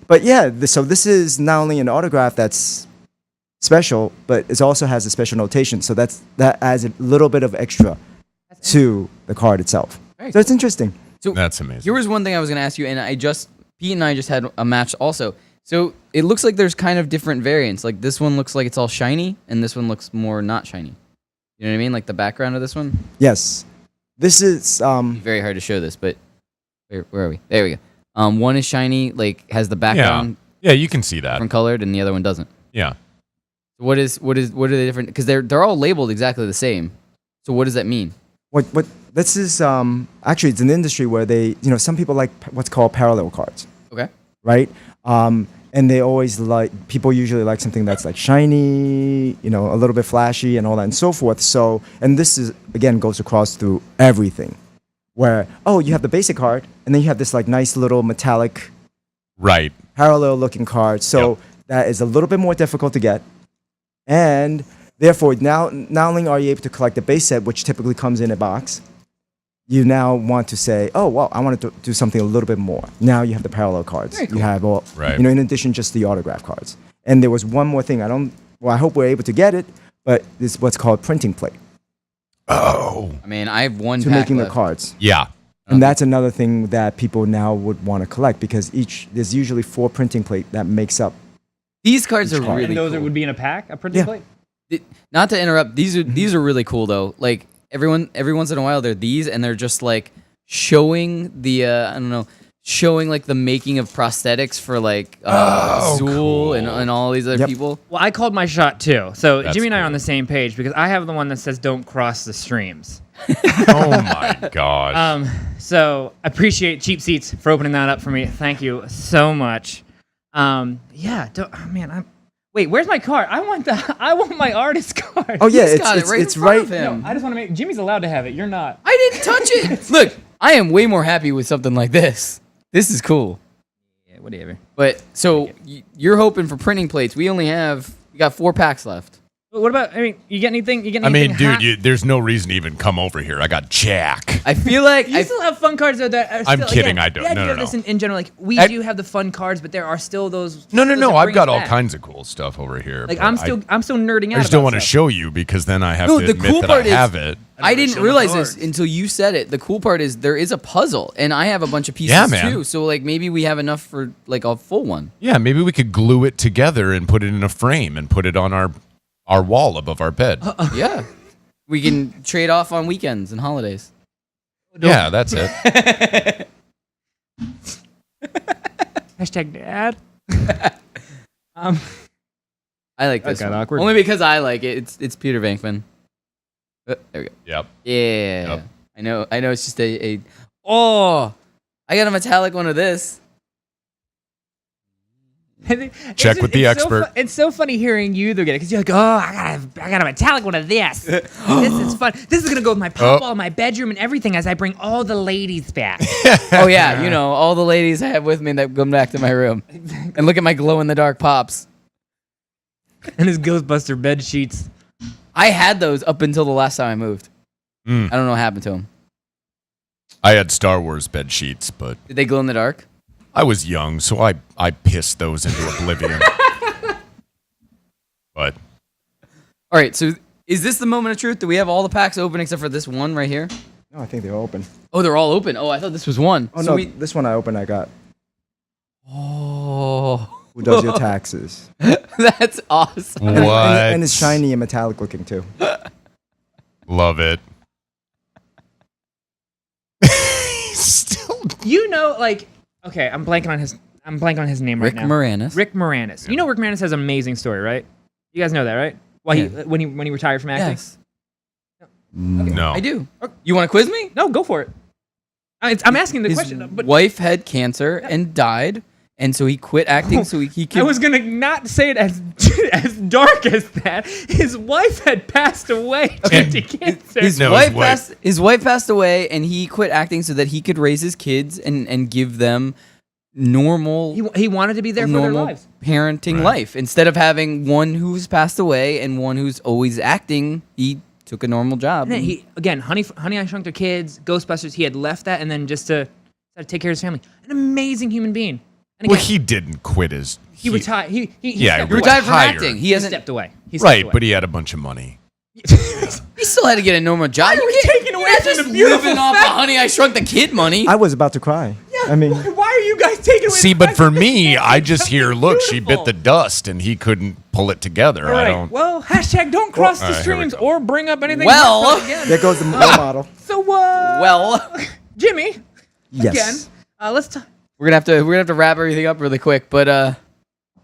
But yeah, so this is not only an autograph that's special, but it also has a special notation. So that adds a little bit of extra to the card itself. So it's interesting. So that's amazing. Here was one thing I was going to ask you, and Pete and I just had a match also. So it looks like there's kind of different variants. Like this one looks like it's all shiny, and this one looks more not shiny. You know what I mean? Like the background of this one? Yes. This is very hard to show this, but where are we? There we go. One is shiny, like has the background. Yeah, you can see that. Different colored, and the other one doesn't. Yeah. What are the different? Because they're all labeled exactly the same. So what does that mean? What this is actually it's an industry where they some people like what's called parallel cards. Okay. Right? And they always people usually like something that's like shiny, a little bit flashy and all that and so forth. So, and this is, again, goes across through everything where, you have the basic card and then you have this like nice little metallic parallel looking card. So that is a little bit more difficult to get. And therefore, now not only are you able to collect the base set, which typically comes in a box, you now want to say, I want to do something a little bit more. Now you have the parallel cards. Very cool. You have in addition just the autograph cards. And there was one more thing. I hope we're able to get it, but it's what's called printing plate. Oh. I mean, I have one to pack making left. the cards. Yeah. And that's another thing that people now would want to collect because there's usually 4 printing plate that makes up. These cards are card. really And those cool. would be in a pack, a printing plate? Not to interrupt, these are really cool though. Like every once in a while they're these and they're just like showing the showing like the making of prosthetics for like Zool cool. and all these other people. Well, I called my shot too. So That's Jimmy and I are cool. on the same page because I have the one that says don't cross the streams. Oh my gosh. So I appreciate Cheap Seats for opening that up for me. Thank you so much. Wait, where's my card? I want my artist card. Oh yeah, He's got it right in front of him. No, I just want to make Jimmy's allowed to have it. You're not. I didn't touch it. Look, I am way more happy with something like this. This is cool. Yeah, whatever. But so you're hoping for printing plates. We got 4 packs left. But what about? You get anything? I mean, dude, there's no reason to even come over here. I got Jack. I feel like You still have fun cards that are I'm still, kidding, again, I don't. the idea No, of no, this no. in general, like we do have the fun cards, but there are still those. No. those that I've bring got us all back. kinds of cool stuff over here. Like but I'm still nerding out. I just don't about want to stuff. show you because then I have No, to the admit cool that part I is- have it. I didn't realize this until you said it. The cool part is there is a puzzle, and I have a bunch of pieces Yeah, man. too. So like maybe we have enough for like a full one. Yeah, maybe we could glue it together and put it in a frame and put it on our wall above our bed. Yeah, we can trade off on weekends and holidays. Yeah, that's it. Hashtag dad. I like this That got one. awkward. Only because I like it. It's Peter Venkman. There we go. Yep. Yeah. Yep. I know. It's just a. Oh, I got a metallic one of this. Check with the expert. It's so funny hearing you either get it because you're like, oh, I got a metallic one of this. This is fun. This is gonna go with my pop wall, my bedroom, and everything as I bring all the ladies back. Oh yeah, you know all the ladies I have with me that come back to my room and look at my glow in the dark pops and his Ghostbuster bed sheets. I had those up until the last time I moved. Mm. I don't know what happened to them. I had Star Wars bed sheets, but Did they glow in the dark? I was young, so I pissed those into oblivion. But All right, so is this the moment of truth? Do we have all the packs open except for this one right here? No, I think they're open. Oh, they're all open. Oh, I thought this was one. Oh, So no, this one I opened, I got. Oh. Who does your taxes? That's awesome. what? And it's shiny and metallic looking, too. Love it. You know, like, okay, I'm blanking on his name right Rick now. Moranis. Rick Moranis. You know Rick Moranis has an amazing story, right? You guys know that, right? Why when he retired from acting? Yes. No. I do. You want to quiz me? No, go for it. I'm asking the His question. But wife had cancer and died, and so he quit acting so he could. I was gonna not say it as as dark as that. His wife had passed away due to cancer. His wife passed away, and he quit acting so that he could raise his kids and give them normal. He wanted to be there for their lives. Parenting life instead of having one who's passed away and one who's always acting. He took a normal job. And then he again, Honey, I Shrunk the Kids, Ghostbusters. He had left that and then just to take care of his family. An amazing human being. And Well, again, he didn't quit his. he retired. He Yeah, stepped he away. retired from acting. He hasn't stepped away. He stepped Right, away. but he had a bunch of money. He still had to get a normal job. You can't taking away you're not from just the beautiful living off fact- of Honey, I Shrunk the Kid money. I was about to cry. I mean, Why are you guys taking away? See, the but fact for that me, he I did just something hear, look, she beautiful? bit the dust, and he couldn't pull it together. All I right. don't. Well, hashtag don't cross All the right, here we streams go. or bring up anything. Well- hurtful again. there goes the model. So, Well, Jimmy, Yes. again, let's talk. we're gonna have to wrap everything up really quick. But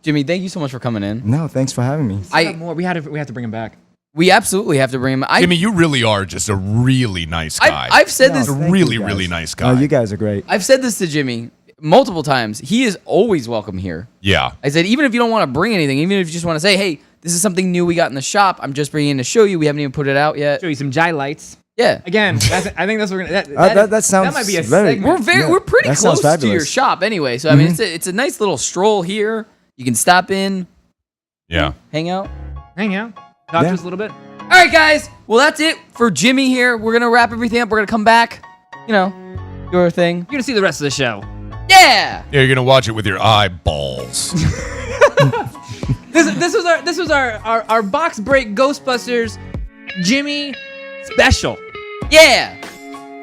Jimmy, thank you so much for coming in. No, thanks for having me. More. We have to bring him back. We absolutely have to bring him. Jimmy, you really are just a really nice guy. I've said No, this. a thank really, you guys. really nice Oh, guy. you guys are great. I've said this to Jimmy multiple times. He is always welcome here. Yeah. I said, even if you don't want to bring anything, even if you just want to say, hey, this is something new we got in the shop, I'm just bringing in to show you. We haven't even put it out yet. Show you some Jai lights. Yeah. Again, I think that's what we're gonna. That sounds that might be a very- segment. We're pretty that sounds close to your fabulous. shop anyway. So I mean, it's a nice little stroll here. You can stop in, Yeah. hang out. Hang out, talk to Yeah. us a little bit. All right, guys. Well, that's it for Jimmy here. We're gonna wrap everything up. We're gonna come back. You know, do our thing. You're gonna see the rest of the show. Yeah. Yeah, you're going to watch it with your eyeballs. This was our box break Ghostbusters Jimmy special. Yeah.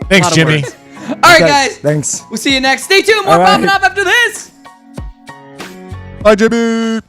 Thanks, Lot of Jimmy. words. All right, Okay, guys. Thanks. We'll see you next. Stay tuned. More All right. popping off after this. Bye, Jimmy.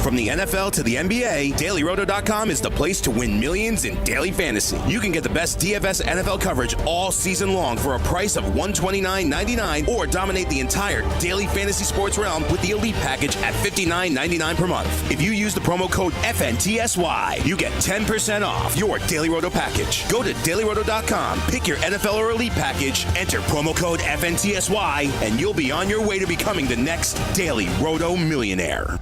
From the NFL to the NBA, DailyRoto.com is the place to win millions in daily fantasy. You can get the best DFS NFL coverage all season long for a price of $129.99 or dominate the entire daily fantasy sports realm with the Elite Package at $59.99 per month. If you use the promo code FNTSY, you get 10% off your Daily Roto package. Go to DailyRoto.com, pick your NFL or Elite Package, enter promo code FNTSY, and you'll be on your way to becoming the next Daily Roto millionaire.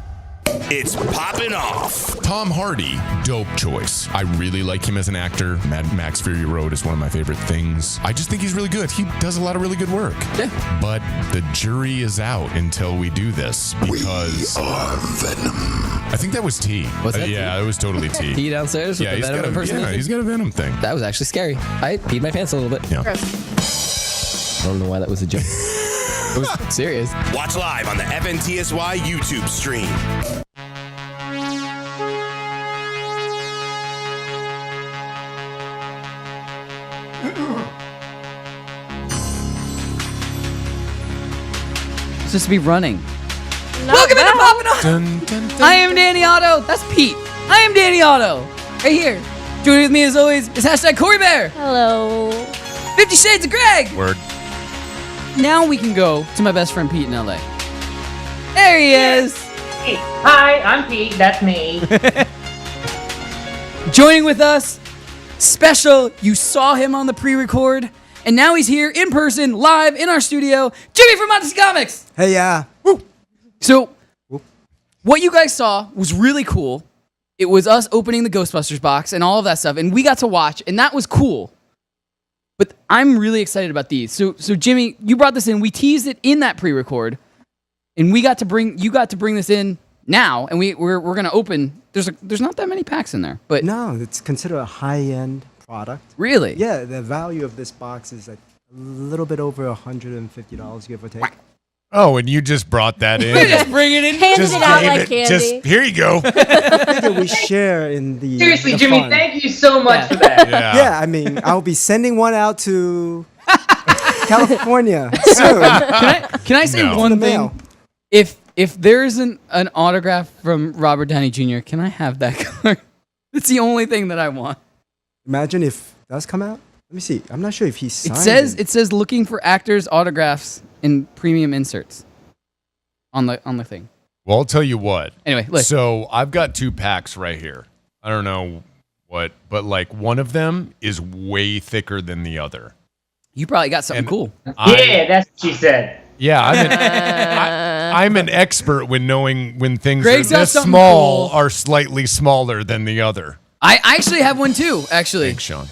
It's Poppin' Off. Tom Hardy, dope choice. I really like him as an actor. Mad Max Fury Road is one of my favorite things. I just think he's really good. He does a lot of really good work. Yeah. But the jury is out until we do this because We are Venom. I think that was T. Was that yeah, T? it was totally T. Pee downstairs with Yeah, the Venom impersonation? he's got a Venom thing. That was actually scary. I peed my pants a little bit. Yeah. I don't know why that was a joke. It was serious. Watch live on the FNTSY YouTube stream. It's just me running. Welcome into Poppin' Off. Dun, dun, dun. I am Danny Otto. That's Pete. I am Danny Otto. Right here. Joining with me as always is hashtag Cori Bear. Hello. 50 Shades of Greg. Word. Now we can go to my best friend Pete in LA. There he is. Hey, hi, I'm Pete. That's me. Joining with us, special, you saw him on the pre-record, and now he's here in person, live in our studio, Jimmy from Montasy Comics! Hey, yeah. So, what you guys saw was really cool. It was us opening the Ghostbusters box and all of that stuff, and we got to watch, and that was cool. But I'm really excited about these. So Jimmy, you brought this in. We teased it in that pre-record, and you got to bring this in now, and we're gonna open. There's not that many packs in there, but No, it's considered a high-end product. really, Yeah, the value of this box is like a little bit over $150, give or take. Oh, and you just brought that in. just bring it in. Handed Just it out gave like it- candy. Just here you go. I figure we share in the Seriously, the Jimmy, fun. thank you so much for that. Yeah, I mean, I'll be sending one out to California soon. Can I say No. one In the thing? mail. If there's an autograph from Robert Downey Jr., can I have that card? It's the only thing that I want. Imagine if it does come out. Let me see. I'm not sure if he signed It says looking for actors' autographs in premium inserts on the thing. Well, I'll tell you what. Anyway, look. So I've got 2 packs right here. I don't know what, but like one of them is way thicker than the other. You probably got something And cool. Yeah, that's what she said. Yeah, I'm an expert when knowing when things Greg's are got this something small cool. are slightly smaller than the other. I actually have one too. Actually, Thanks, Sean.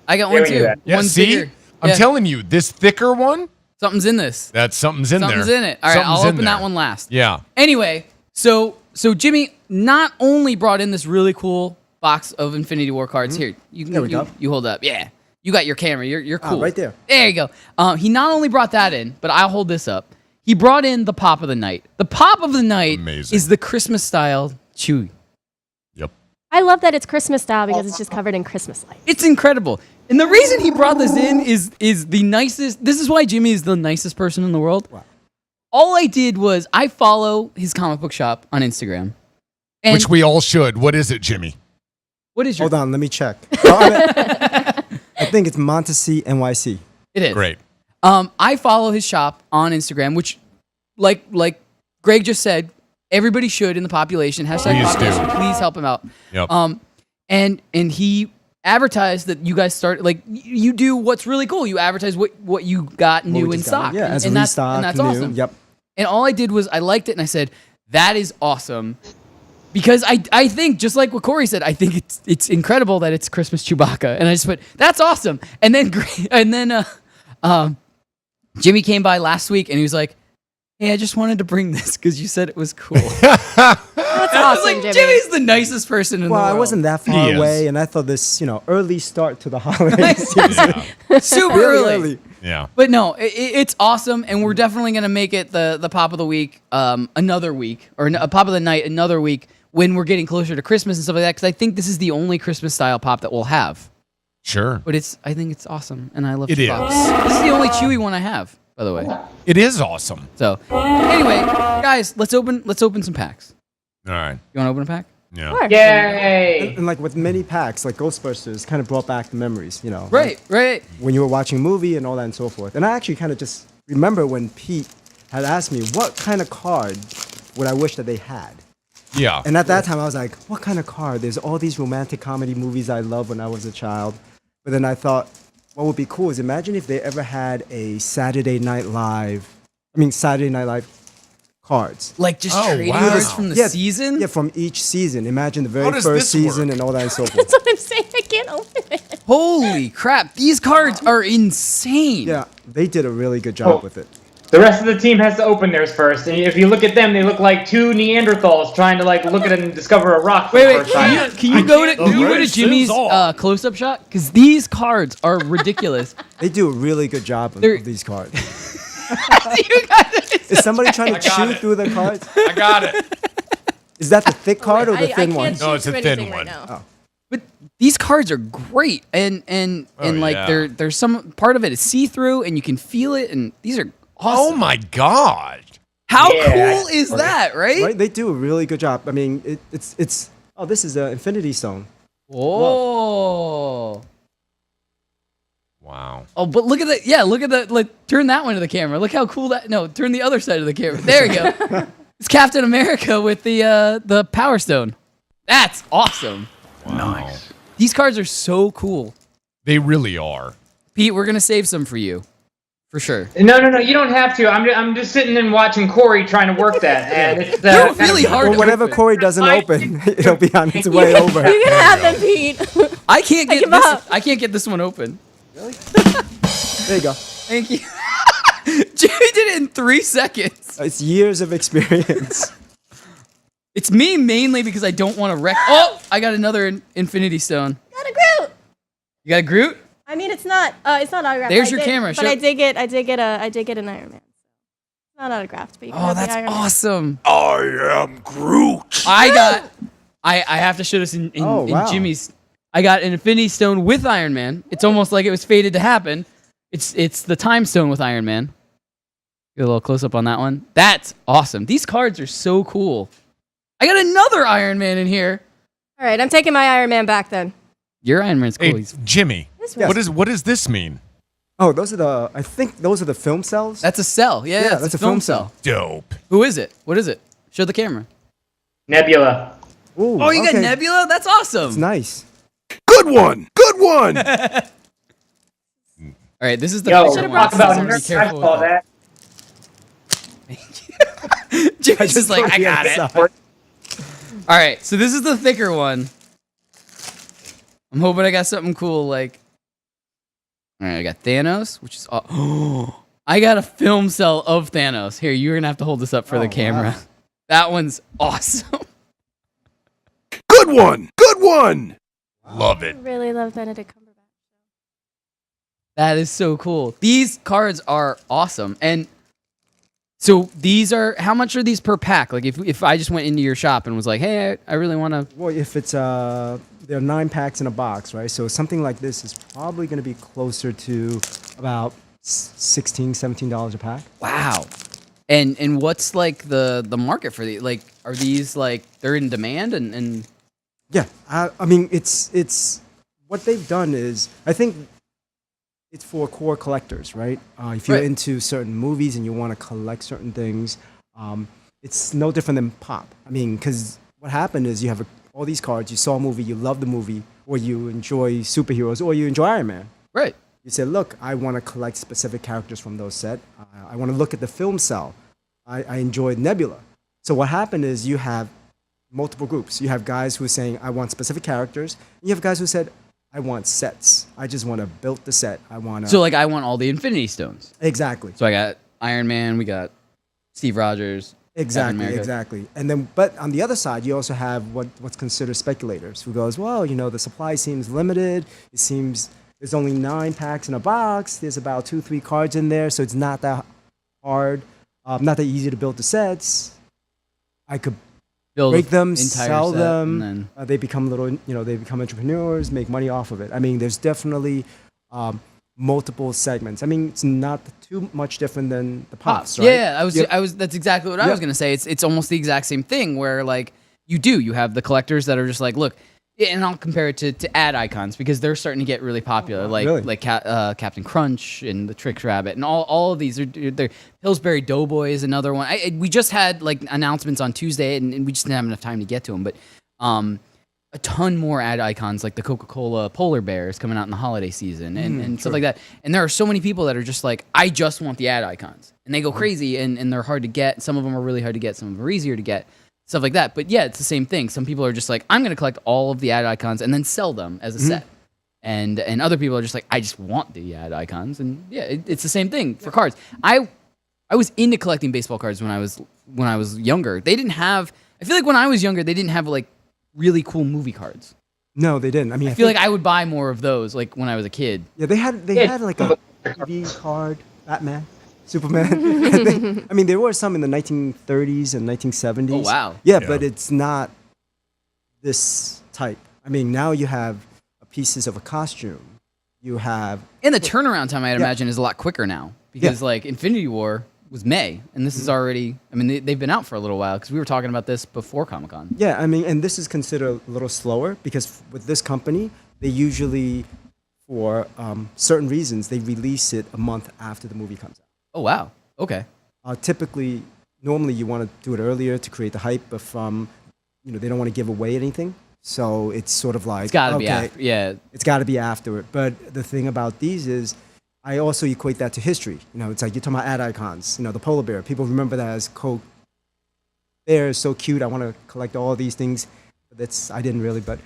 I got There one we too. go. Yeah, One see, bigger. I'm Yeah. telling you, this thicker one, Something's in this. something's in Something's there. in it. All right, Something's I'll in open that there. one last. Yeah. Anyway, so Jimmy not only brought in this really cool box of Infinity War cards. Here, you can There we go. you hold up. Yeah, you got your camera. You're cool. right there. There you go. He not only brought that in, but I'll hold this up. He brought in the pop of the night. The pop of the night Amazing. is the Christmas style Chewy. Yep. I love that it's Christmas style because it's just covered in Christmas lights. It's incredible. And the reason he brought this in is the nicest. This is why Jimmy is the nicest person in the world. Wow. All I did was I follow his comic book shop on Instagram. And Which we all should. What is it, Jimmy? what is your Hold on, let me check. I think it's Montasy NYC. It is. Great. I follow his shop on Instagram, which, like Greg just said, everybody should in the population. Hashtag Please do. population. Please help him out. Yep. And he advertised that you guys start you do what's really cool. You advertise what you got What new we in just got. stock. Yeah, as and restock, that's new. awesome. Yep. And all I did was I liked it and I said, that is awesome. Because I think, just like what Cori said, I think it's incredible that it's Christmas Chewbacca. And I just put, that's awesome. And then Jimmy came by last week and he was like, hey, I just wanted to bring this because you said it was cool. That's I was awesome, like, Jimmy. Jimmy's the nicest person in Well, the world. I wasn't that He far is. away, and I thought this, early start to the holiday season. super Really early. Yeah. But no, it's awesome, and we're definitely gonna make it the pop of the week another week, or a pop of the night another week when we're getting closer to Christmas and stuff like that. Because I think this is the only Christmas style pop that we'll have. Sure. But I think it's awesome, and I love It the is. box. This is the only Chewy one I have, by the way. It is awesome. So anyway, guys, let's open some packs. All right. You want to open a pack? Yeah. Sure. Yay! And like with many packs, like Ghostbusters, kind of brought back the memories, Right. when you were watching a movie and all that and so forth. And I actually kind of just remember when Pete had asked me, what kind of card would I wish that they had? Yeah. And at that time, I was like, what kind of card? There's all these romantic comedy movies I loved when I was a child. But then I thought, what would be cool is imagine if they ever had a Saturday Night Live cards. Like just Oh, trading wow. cards from the season? Yeah, from each season. Imagine the How very does first this season work? and all that and so forth. That's what I'm saying. I can't open it. Holy crap! These cards are insane. Yeah, they did a really good job with it. The rest of the team has to open theirs first, and if you look at them, they look like 2 Neanderthals trying to look at it and discover a rock for the Wait, first time. can you go to This Jimmy's is all. close-up shot? Because these cards are ridiculous. They do a really good job of They're- these cards. You guys- Is somebody trying to I got chew it. through the cards? I got it. Is that the thick card or the I thin can't one? shoot No, it's a through thin anything one. Right now. But these cards are great, and yeah. there's some part of it is see-through, and you can feel it, and these are Oh awesome. my God. How Yeah. cool is that, right? Right? They do a really good job. I mean, it's. Oh, this is an Infinity Stone. Oh. Wow. Oh, but look at that. Yeah, look at that. Like, turn that one to the camera. Look how cool that. No, turn the other side of the camera. There you go. It's Captain America with the Power Stone. That's awesome. Nice. These cards are so cool. They really are. Pete, we're gonna save some for you, for sure. No, you don't have to. I'm just sitting and watching Cori trying to work that, and it's They're really hard. Well, whatever Cori doesn't open, it'll be on its way over. You can have them, Pete. I can't Pick get 'em this. up. I can't get this one open. There you go. Thank you. Jimmy did it in 3 seconds. It's years of experience. It's me mainly because I don't want to wreck. Oh, I got another Infinity Stone. Got a Groot. You got a Groot? I mean, it's not autographed. There's I your did- camera. But Show- I did get an Iron Man. It's not autographed, but you can Oh, have the that's Iron Man. awesome. I am Groot. I have to show this in wow. Jimmy's. I got an Infinity Stone with Iron Man. It's almost like it was fated to happen. It's the Time Stone with Iron Man. Get a little close up on that one. That's awesome. These cards are so cool. I got another Iron Man in here. All right, I'm taking my Iron Man back then. Your Iron Man's cool. Hey, Jimmy, Yes. what does this mean? Oh, I think those are the film cells. That's a cell. Yeah, that's a film cell. Dope. Who is it? What is it? Show the camera. Nebula. Ooh, Oh, you got okay. Nebula? That's awesome. It's nice. Good one. Good one. All right, this is the Yo, picture Should've one. brought talk about scissors. Be nerds. I careful saw with that. Jimmy's just like, I got it. Outside. All right, so this is the thicker one. I'm hoping I got something cool. Like, all right, I got Thanos, which is I got a film cell of Thanos. Here, you're gonna have to hold this up for the camera. Wow. That one's awesome. Good one. Good one. Love it. I really love Benedict Cumberbatch. That is so cool. These cards are awesome, and so these are how much are these per pack? Like, if I just went into your shop and was like, hey, I really want to. Well, if it's there are 9 packs in a box, right? So something like this is probably going to be closer to about $16, $17 a pack. Wow. And what's like the market for these? Like, are these like they're in demand and Yeah, I mean it's what they've done is I think it's for core collectors, right? If you're Right. into certain movies and you want to collect certain things, it's no different than Pop. I mean, because what happened is you have all these cards, you saw a movie, you love the movie, or you enjoy superheroes, or you enjoy Iron Man. right. You say, look, I want to collect specific characters from those set. I want to look at the film cell. I enjoyed Nebula. So what happened is you have multiple groups. You have guys who are saying, I want specific characters. You have guys who said, I want sets. I just want to build the set. I want to... So like I want all the Infinity Stones. Exactly. So I got Iron Man, we got Steve Rogers. Captain Exactly, America. exactly. And then, but on the other side, you also have what's considered speculators who goes, well, you know, the supply seems limited. It seems there's only 9 packs in a box. There's about 2-3 cards in there, so it's not that hard, not that easy to build the sets. I could Build break them, entire sell set, them. and then They become they become entrepreneurs, make money off of it. I mean, there's definitely multiple segments. I mean, it's not too much different than the pops, right? Yeah, I was. That's exactly what I was gonna say. It's almost the exact same thing where like you have the collectors that are just like, look, and I'll compare it to ad icons because they're starting to get really popular, like Captain Crunch and the Tricks Rabbit and all of these are they're Pillsbury Doughboy is another one. We just had like announcements on Tuesday and we just didn't have enough time to get to them, but a ton more ad icons like the Coca-Cola Polar Bears coming out in the holiday season and stuff like that. And there are so many people that are just like, I just want the ad icons. And they go crazy and they're hard to get. Some of them are really hard to get. Some of them are easier to get. Stuff like that. But yeah, it's the same thing. Some people are just like, I'm going to collect all of the ad icons and then sell them as a set. And other people are just like, I just want the ad icons. And yeah, it's the same thing for cards. I was into collecting baseball cards when I was younger. They didn't have, I feel like when I was younger, they didn't have like really cool movie cards. No, they didn't. I mean, I feel like I would buy more of those like when I was a kid. Yeah, they had like a TV card, Batman, Superman. I mean, there were some in the 1930s and 1970s. Oh, wow. Yeah, but it's not this type. I mean, now you have pieces of a costume. You have... And the turnaround time, I'd imagine, is a lot quicker now. Because, like, Infinity War was May, and this is already... I mean, they've been out for a little while, because we were talking about this before Comic-Con. Yeah, I mean, and this is considered a little slower, because with this company, they usually, for certain reasons, they release it a month after the movie comes out. Oh, wow. Okay. Typically, normally you want to do it earlier to create the hype, but they don't want to give away anything. So it's sort of like, It's got to be after. Yeah. it's got to be after it. But the thing about these is, I also equate that to history. It's like you're talking about ad icons. The polar bear. People remember that as Coke. Bear is so cute. I want to collect all these things. I didn't really, but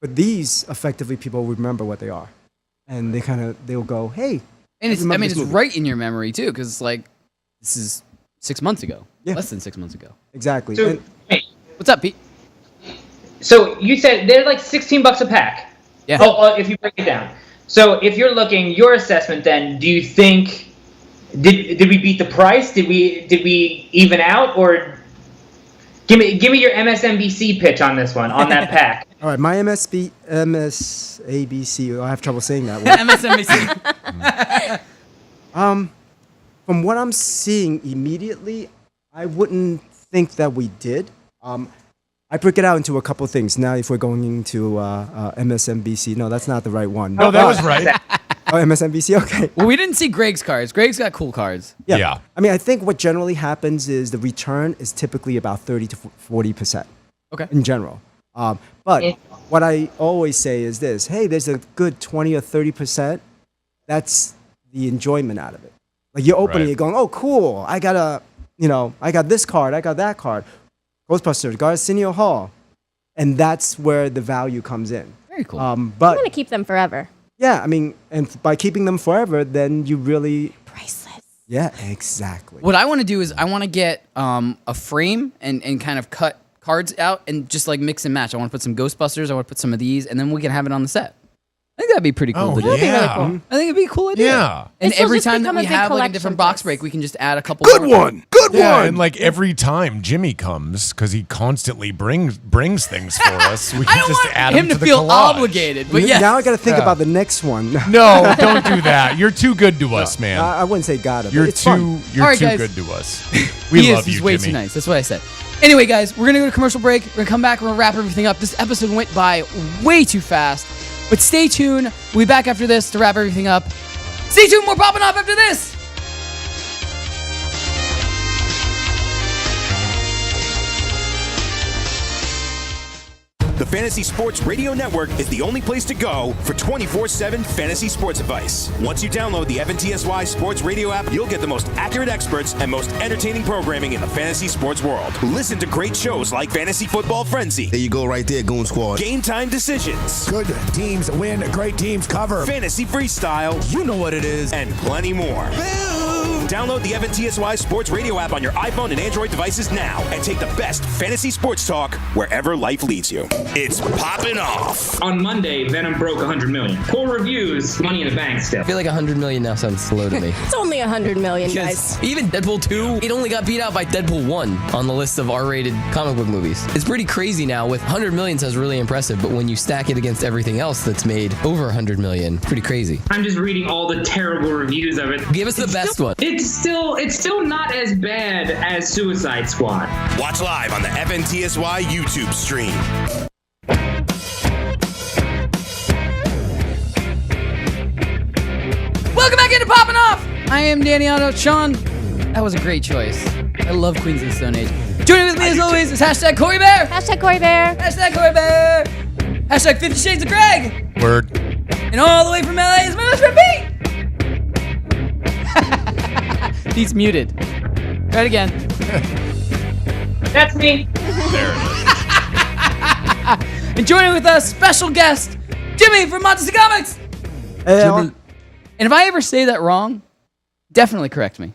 these effectively people remember what they are, and they'll go, hey. And it's right in your memory too, because it's like this is 6 months ago, less than 6 months ago. Exactly. So, what's up, Pete? So you said they're like $16 a pack. Yeah. Oh, if you break it down. So if you're looking, your assessment then, do you think did we beat the price? Did we even out, or give me your MSNBC pitch on this one, on that pack? All right, my MSABC. I have trouble saying that one. From what I'm seeing immediately, I wouldn't think that we did. I break it out into a couple things. Now, if we're going into MSNBC, no, that's not the right one. No, that was right. Oh, MSNBC, okay. Well, we didn't see Greg's cards. Greg's got cool cards. Yeah. I mean, I think what generally happens is the return is typically about 30 to 40%. Okay. In general. But what I always say is this: hey, there's a good 20 or 30%. That's the enjoyment out of it. Like you're opening it, going, "Oh, cool! I got this card, I got that card." Ghostbusters, Arsenio Hall, and that's where the value comes in. Very cool. But I want to keep them forever. yeah, I mean, and by keeping them forever, then you really Priceless. Yeah, exactly. What I want to do is I want to get a frame and kind of cut cards out and just like mix and match. I want to put some Ghostbusters. I want to put some of these, and then we can have it on the set. I think that'd be pretty cool to do. Yeah. That'd be really cool. I think it'd be a cool idea. Yeah. And This will every just time that become a we big have like a collection different box piece. break, we can just add a couple. Good more. one. Good Yeah, one. and like every time Jimmy comes, because he constantly brings things for us, we I can don't just want add him them to the feel collage. obligated, but yeah. Now I got to think Yeah. about the next one. No, don't do that. You're too good to us, man. I wouldn't say gotta. But You're it's fun. too All right, too guys. good to us. We He love is. you, He's way Jimmy. too nice. That's what I said. Anyway, guys, we're gonna go to commercial break. We're gonna come back. We're gonna wrap everything up. This episode went by way too fast, but stay tuned. We'll be back after this to wrap everything up. Stay tuned. More popping off after this. The Fantasy Sports Radio Network is the only place to go for 24/7 fantasy sports advice. Once you download the FNTSY Sports Radio app, you'll get the most accurate experts and most entertaining programming in the fantasy sports world. Listen to great shows like Fantasy Football Frenzy. There you go right there, Goon Squad. Game Time Decisions. Good teams win, great teams cover. Fantasy Freestyle. You know what it is. And plenty more. Download the FNTSY Sports Radio app on your iPhone and Android devices now and take the best fantasy sports talk wherever life leads you. It's Poppin' Off. On Monday, Venom broke 100 million. Poor reviews, Money in the Bank still. I feel like 100 million now sounds slow to me. It's only 100 million, guys. Even Deadpool 2, it only got beat out by Deadpool 1 on the list of R-rated comic book movies. It's pretty crazy now. With 100 million sounds really impressive, but when you stack it against everything else that's made over 100 million, pretty crazy. I'm just reading all the terrible reviews of it. Give us the best one. It's still not as bad as Suicide Squad. Watch live on the FNTSY YouTube stream. Welcome back into Poppin' Off. I am Danny Otto. Sean, that was a great choice. I love Queens of the Stone Age. Joining with me as always is hashtag Cori Bear. Hashtag Cori Bear. Hashtag Cori Bear. Hashtag 50 Shades of Greg. Word. And all the way from LA is my best friend Pete. Pete's muted. Try it again. That's me. There it is. And joining with us, special guest, Jimmy from Montasy Comics. Hey, And if I ever say that wrong, definitely correct me.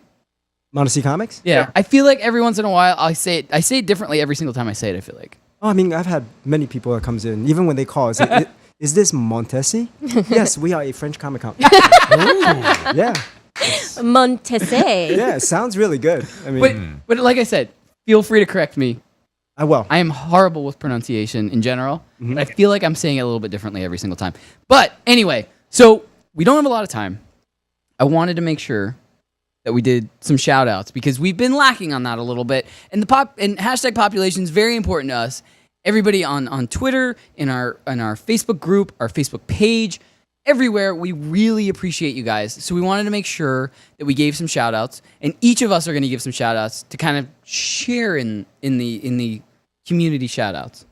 Montasy Comics? Yeah. I feel like every once in a while I say it differently every single time I say it, I feel like. Oh, I mean, I've had many people that comes in, even when they call, is this Montasy? Yes, we are a French comic company. Yeah. Montasy. Yeah, it sounds really good. I mean, But like I said, feel free to correct me. I will. I am horrible with pronunciation in general, but I feel like I'm saying it a little bit differently every single time. But anyway, so we don't have a lot of time. I wanted to make sure that we did some shout outs because we've been lacking on that a little bit. And hashtag population is very important to us. Everybody on Twitter, in our Facebook group, our Facebook page, everywhere. We really appreciate you guys. So we wanted to make sure that we gave some shout outs, and each of us are going to give some shout outs to kind of share in the community shout outs.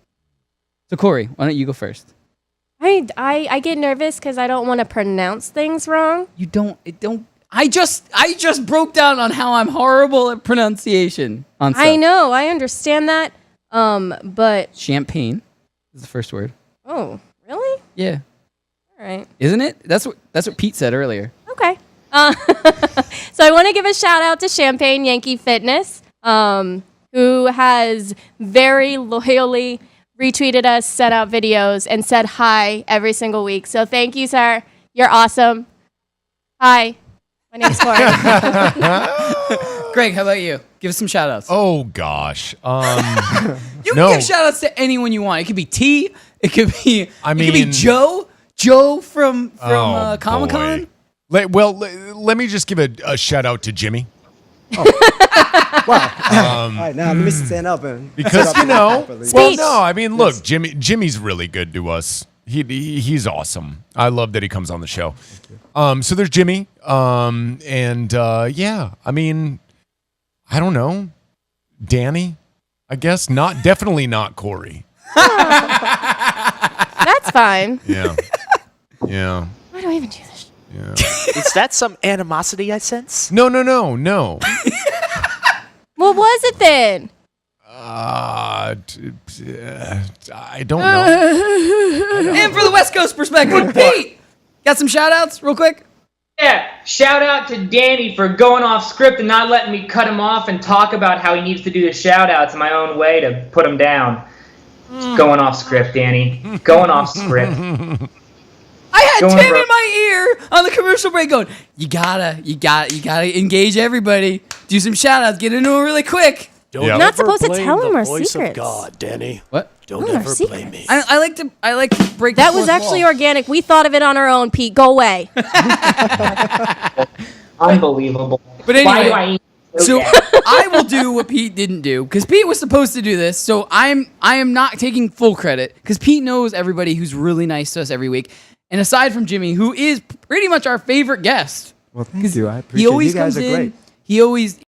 So Cori, why don't you go first? I get nervous because I don't want to pronounce things wrong. You don't. I just broke down on how I'm horrible at pronunciation. On stuff. I know. I understand that. But champagne is the first word. Oh, really? Yeah. All right. Isn't it? That's what Pete said earlier. Okay. So I want to give a shout out to Champagne Yankee Fitness, who has very loyally retweeted us, sent out videos, and said hi every single week. So thank you, sir. You're awesome. Hi. My name's Cori. Greg, how about you? Give us some shout outs. Oh, gosh. You can give shout outs to anyone you want. It could be T. It could be, it could be Joe. Joe from Comic-Con. Let me just give a shout out to Jimmy. Wow. All right, now let me stand up because stand up well, no, I mean, look, Jimmy's really good to us. He's awesome. I love that he comes on the show. So there's Jimmy, yeah, I mean, I don't know, Danny, I guess definitely not Cori. That's fine. Yeah. Why do I even do this? Yeah. Is that some animosity I sense? No. What was it then? I don't know. And for the West Coast perspective, Pete, got some shout outs real quick? Yeah, shout out to Danny for going off script and not letting me cut him off and talk about how he needs to do the shout outs my own way to put him down. Going off script, Danny. Going off script. I had Tim in my ear on the commercial break going, you gotta engage everybody. Do some shout outs, get into it really quick. You're not supposed to tell him our secrets. Of God, Danny. What? Don't ever blame me. I like to break that the was fourth actually wall. organic. We thought of it on our own, Pete. Go away. Unbelievable. But anyway, why do I eat so I will do what Pete didn't do because Pete was supposed to do this. So I am not taking full credit because Pete knows everybody who's really nice to us every week. And aside from Jimmy, who is pretty much our favorite guest. Well, thank you. I appreciate He always you guys comes are in. great. He always